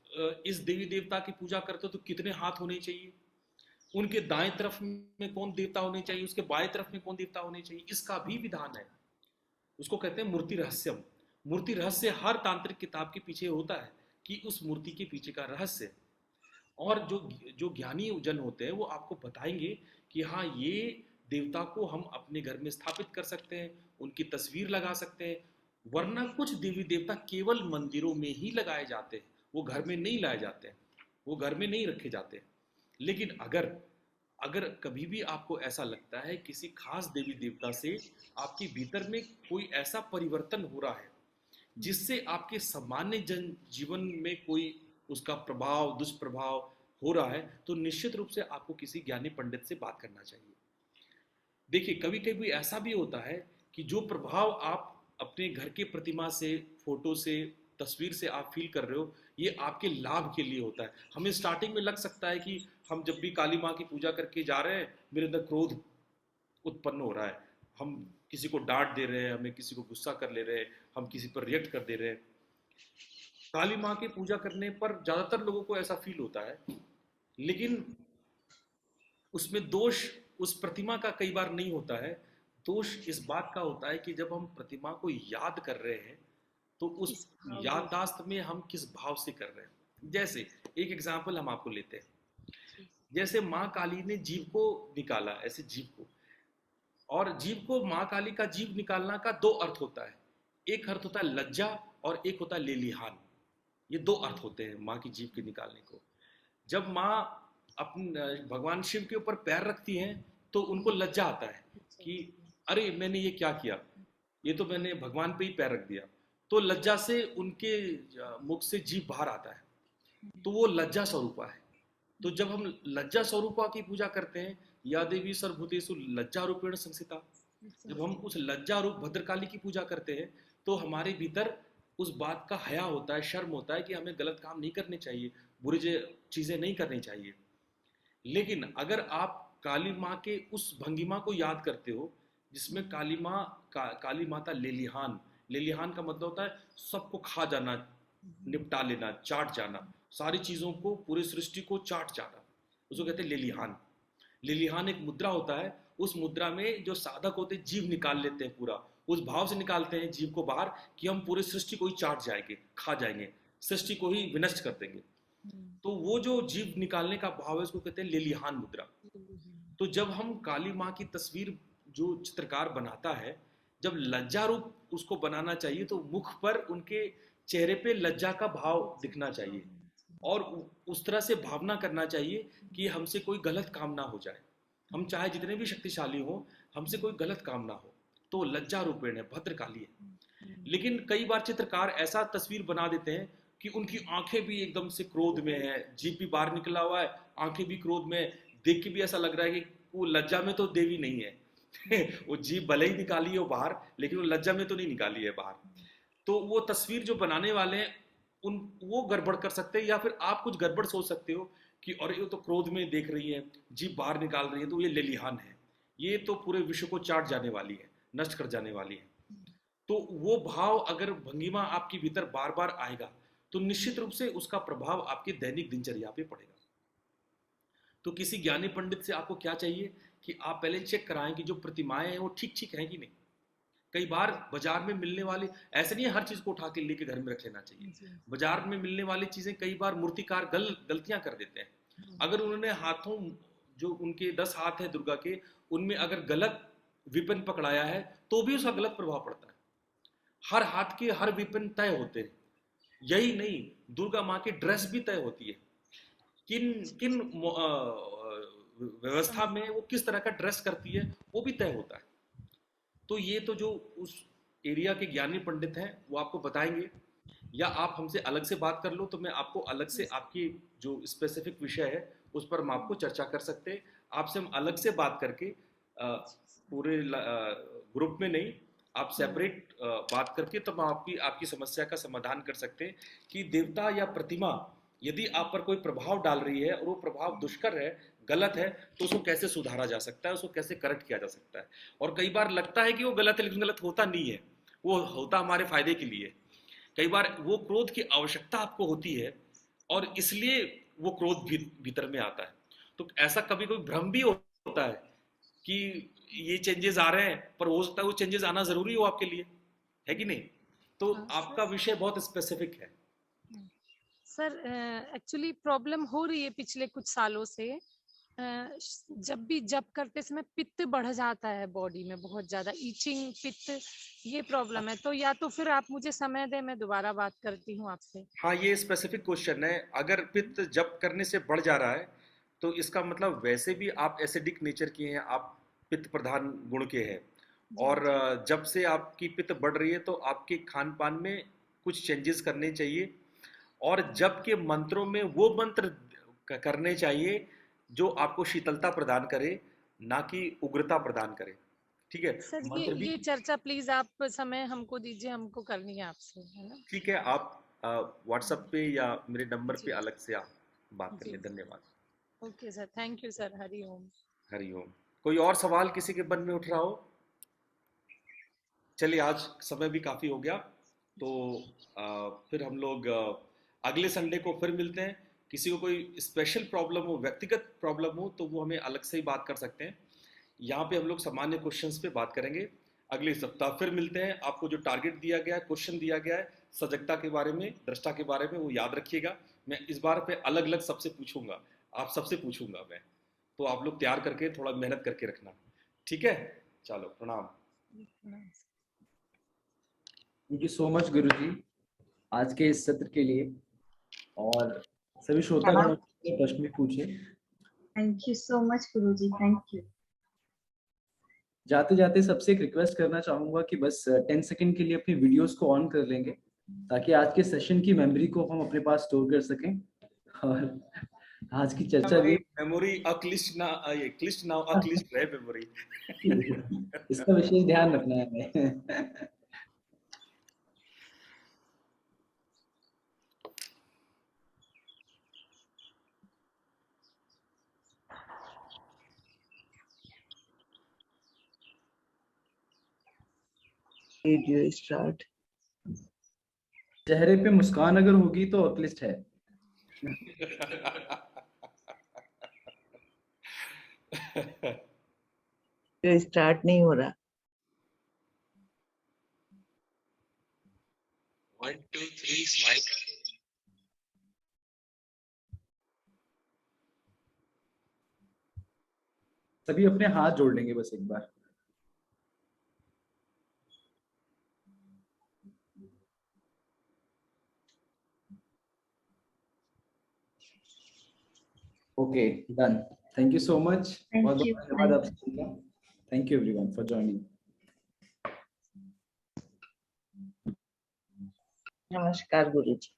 इस देवी देवता की पूजा करते हो तो कितने हाथ होने चाहिए, उनके दाएं तरफ में कौन देवता होने चाहिए, उसके बाएं तरफ में कौन देवता होने चाहिए, इसका भी विधान है। उसको कहते हैं मूर्ति रहस्यम। मूर्ति रहस्य हर तांत्रिक किताब के पीछे होता है कि उस मूर्ति के पीछे का रहस्य। और जो ज्ञानी जन होते हैं वो आपको बताएंगे कि हाँ, ये देवता को हम अपने घर में स्थापित कर सकते हैं, उनकी तस्वीर लगा सकते हैं। वरना कुछ देवी देवता केवल मंदिरों में ही लगाए जाते हैं, वो घर में नहीं लाए जाते हैं, वो घर में नहीं रखे जाते हैं। लेकिन अगर अगर कभी भी आपको ऐसा लगता है किसी खास देवी देवता से आपके भीतर में कोई ऐसा परिवर्तन हो रहा है जिससे आपके सामान्य जन जीवन में कोई उसका प्रभाव दुष्प्रभाव हो रहा है, तो निश्चित रूप से आपको किसी ज्ञानी पंडित से बात करना चाहिए। देखिए, कभी कभी ऐसा भी होता है कि जो प्रभाव आप अपने घर के प्रतिमा से, फोटो से, तस्वीर से आप फील कर रहे हो, ये आपके लाभ के लिए होता है। हमें स्टार्टिंग में लग सकता है कि हम जब भी काली माँ की पूजा करके जा रहे हैं, मेरे अंदर क्रोध उत्पन्न हो रहा है, हम किसी को डांट दे रहे हैं, हमें किसी को गुस्सा कर ले रहे हैं, हम किसी पर रिएक्ट कर दे रहे हैं। काली माँ की पूजा करने पर ज्यादातर लोगों को ऐसा फील होता है, लेकिन उसमें दोष उस प्रतिमा का कई बार नहीं होता है। दोष इस बात का होता है कि जब हम प्रतिमा को याद कर रहे हैं तो उस
किस भाव में?
याददाश्त में हम किस भाव से कर रहे हैं। जैसे एक एग्जाम्पल हम आपको लेते हैं, जैसे माँ काली ने जीव को निकाला, ऐसे जीव को, और जीव को, माँ काली का जीव निकालना का दो अर्थ होता है। एक अर्थ होता है लज्जा और एक होता है लेलिहान। ये दो अर्थ होते हैं माँ की जीव के निकालने को। जब माँ अपने भगवान शिव के ऊपर पैर रखती हैं तो उनको लज्जा आता है कि अरे मैंने ये क्या किया, ये तो मैंने भगवान पे ही पैर रख दिया। तो लज्जा से उनके मुख से जीव बाहर आता है, तो वो लज्जा स्वरूपा है। तो जब हम लज्जा स्वरूपा की पूजा करते हैं, या देवी सर्वभूतेषु लज्जा रूपेण संस्थिता, जब हम उस लज्जा रूप भद्रकाली की पूजा करते हैं तो हमारे भीतर उस बात का हया होता है, शर्म होता है कि हमें गलत काम नहीं करने चाहिए, बुरी चीजें नहीं करनी चाहिए। लेकिन अगर आप काली माँ के उस भंगिमा को याद करते हो जिसमें काली माँ काली माता लेलिहान, लेलिहान का मतलब होता है सबको खा जाना, निपटा लेना, चाट जाना, सारी चीजों को, पूरी सृष्टि को चाट जाना, उसको कहते हैं लेलिहान। लेलिहान एक मुद्रा होता है, उस मुद्रा में जो साधक होते हैं जीव निकाल लेते हैं, पूरा उस भाव से निकालते हैं जीव को बाहर कि हम पूरी सृष्टि को ही चाट जाएंगे, खा जाएंगे, सृष्टि को ही विनष्ट कर देंगे। तो वो जो जीव निकालने का भाव है उसको कहते हैं लेलिहान मुद्रा। तो जब हम काली माँ की तस्वीर जो चित्रकार बनाता है, जब लज्जा रूप उसको बनाना चाहिए तो मुख पर, उनके चेहरे पे लज्जा का भाव दिखना चाहिए और उस तरह से भावना करना चाहिए कि हमसे कोई गलत काम ना हो जाए। हम चाहे जितने भी शक्तिशाली हो, हमसे कोई गलत काम ना हो, तो लज्जा रूपेण है, भद्रकाली है। लेकिन कई बार चित्रकार ऐसा तस्वीर बना देते हैं कि उनकी आंखें भी एकदम से क्रोध में है, जीभ भी बाहर निकला हुआ है, आंखें भी क्रोध में, देख के भी ऐसा लग रहा है कि वो लज्जा में तो देवी नहीं है वो जीभ भले ही निकाली है वो बाहर, लेकिन वो लज्जा में तो नहीं निकाली है बाहर। तो वो तस्वीर जो बनाने वाले हैं उन वो गड़बड़ कर सकते हैं, या फिर आप कुछ गड़बड़ सोच सकते हो कि और ये तो क्रोध में देख रही है, जीभ बाहर निकाल रही है, तो ये लेलिहान है, ये तो पूरे विश्व को चाट जाने वाली है, नष्ट कर जाने वाली है। तो वो भाव अगर भंगिमा आपके भीतर बार बार आएगा तो निश्चित रूप से उसका प्रभाव आपके दैनिक दिनचर्या पे पड़ेगा। तो किसी ज्ञानी पंडित से आपको क्या चाहिए कि आप पहले चेक कराएं कि जो प्रतिमाएं हैं वो ठीक ठीक हैं कि नहीं। कई बार बाजार में मिलने वाली, ऐसे नहीं है हर चीज को उठा के लेके घर में रख लेना चाहिए। बाजार में मिलने वाली चीजें कई बार मूर्तिकार गलतियां कर देते हैं। अगर उन्होंने हाथों, जो उनके 10 हाथ है दुर्गा के, उनमें अगर गलत विपिन पकड़ाया है तो भी उसका गलत प्रभाव पड़ता है। हर हाथ के हर विपिन तय होते हैं। यही नहीं, दुर्गा माँ की ड्रेस भी तय होती है, किन किन व्यवस्था में वो किस तरह का ड्रेस करती है वो भी तय होता है। तो ये तो जो उस एरिया के ज्ञानी पंडित हैं वो आपको बताएंगे, या आप हमसे अलग से बात कर लो तो मैं आपको अलग से आपकी जो स्पेसिफिक विषय है उस पर हम आपको चर्चा कर सकते हैं। आपसे हम अलग से बात करके पूरे ग्रुप में नहीं, आप सेपरेट बात करके तब आपकी समस्या का समाधान कर सकते हैं कि देवता या प्रतिमा यदि आप पर कोई प्रभाव डाल रही है और वो प्रभाव दुष्कर है, गलत है, तो उसको कैसे सुधारा जा सकता है, उसको कैसे करेक्ट किया जा सकता है। और कई बार लगता है कि वो गलत है, लेकिन गलत होता नहीं है, वो होता हमारे फायदे के लिए। कई बार वो क्रोध की आवश्यकता आपको होती है और इसलिए वो क्रोध भीतर में आता है। तो ऐसा कभी कोई भ्रम भी होता है कि ये चेंजेस आ रहे हैं, पर हो सकता है वो चेंजेस आना जरूरी हो आपके लिए, है कि नहीं। तो आपका विषय बहुत स्पेसिफिक है।
सर एक्चुअली प्रॉब्लम हो रही है पिछले कुछ सालों से जब भी जप करते समय पित्त बढ़ जाता है बॉडी में, बहुत ज्यादा ईचिंग, पित्त, ये प्रॉब्लम है। तो या तो फिर आप मुझे समय दें, मैं दोबारा बात करती हूँ आपसे।
हाँ, ये स्पेसिफिक क्वेश्चन है। अगर पित्त जप करने से बढ़ जा रहा है तो इसका मतलब वैसे भी आप एसिडिक नेचर की हैं, आप पित्त प्रधान गुण के हैं। और जब से आपकी पित्त बढ़ रही है तो आपके खान पान में कुछ चेंजेस करने चाहिए, और जप के मंत्रों में वो मंत्र करने चाहिए जो आपको शीतलता प्रदान करे, ना कि उग्रता प्रदान करे। ठीक है?
सर
मंत्र भी
ये चर्चा प्लीज आप समय हमको दीजिए, हमको करनी है आपसे, है ना?
ठीक है। आप व्हाट्सएप पे या मेरे नंबर पे
जी
अलग से आप बात कर
जी,
लें। धन्यवाद।
Okay sir, thank you sir, Hari Om.
Hariom. कोई और सवाल किसी के मन में उठ रहा हो? चलिए, आज समय भी काफी हो गया, तो फिर हम लोग अगले संडे को फिर मिलते हैं। किसी को कोई स्पेशल प्रॉब्लम हो, व्यक्तिगत प्रॉब्लम हो, तो वो हमें अलग से ही बात कर सकते हैं। यहाँ पे हम लोग सामान्य क्वेश्चंस पे बात करेंगे। अगले सप्ताह फिर मिलते हैं। आपको जो टारगेट दिया गया है, क्वेश्चन दिया गया है सजगता के बारे में, दृष्टा के बारे में, वो याद रखिएगा। मैं इस बार पे अलग अलग सबसे पूछूंगा, आप सबसे पूछूंगा मैं, तो आप लोग तैयार करके थोड़ा मेहनत करके रखना। ठीक है? चलो, प्रणाम।
थैंक यू सो मच गुरुजी आज के इस सत्र के लिए, और सभी श्रोतागण प्रश्न भी पूछे।
Thank you so much Guruji, thank you.
जाते जाते सबसे एक रिक्वेस्ट करना चाहूंगा कि बस 10 सेकंड के लिए अपनी वीडियोस को ऑन कर लेंगे, ताकि आज के सेशन की मेमोरी को हम अपने पास स्टोर कर सकें। और आज की चर्चा भी
मेमोरी अक्लिष्ट ना, ये क्लिष्ट ना अक्लिष्ट रहे मेमोरी।
इसका विशेष ध्यान रखना है हमें।
Video start.
चेहरे पे मुस्कान अगर होगी तो अक्लिष्ट है।
जो स्टार्ट नहीं हो रहा।
1 2 3 स्माइल।
सभी अपने हाथ जोड़ लेंगे बस एक बार। Okay, done. Thank you so much. बहुत बहुत धन्यवाद आप सभी का। Thank you everyone for joining.
नमस्कार गुरुजी।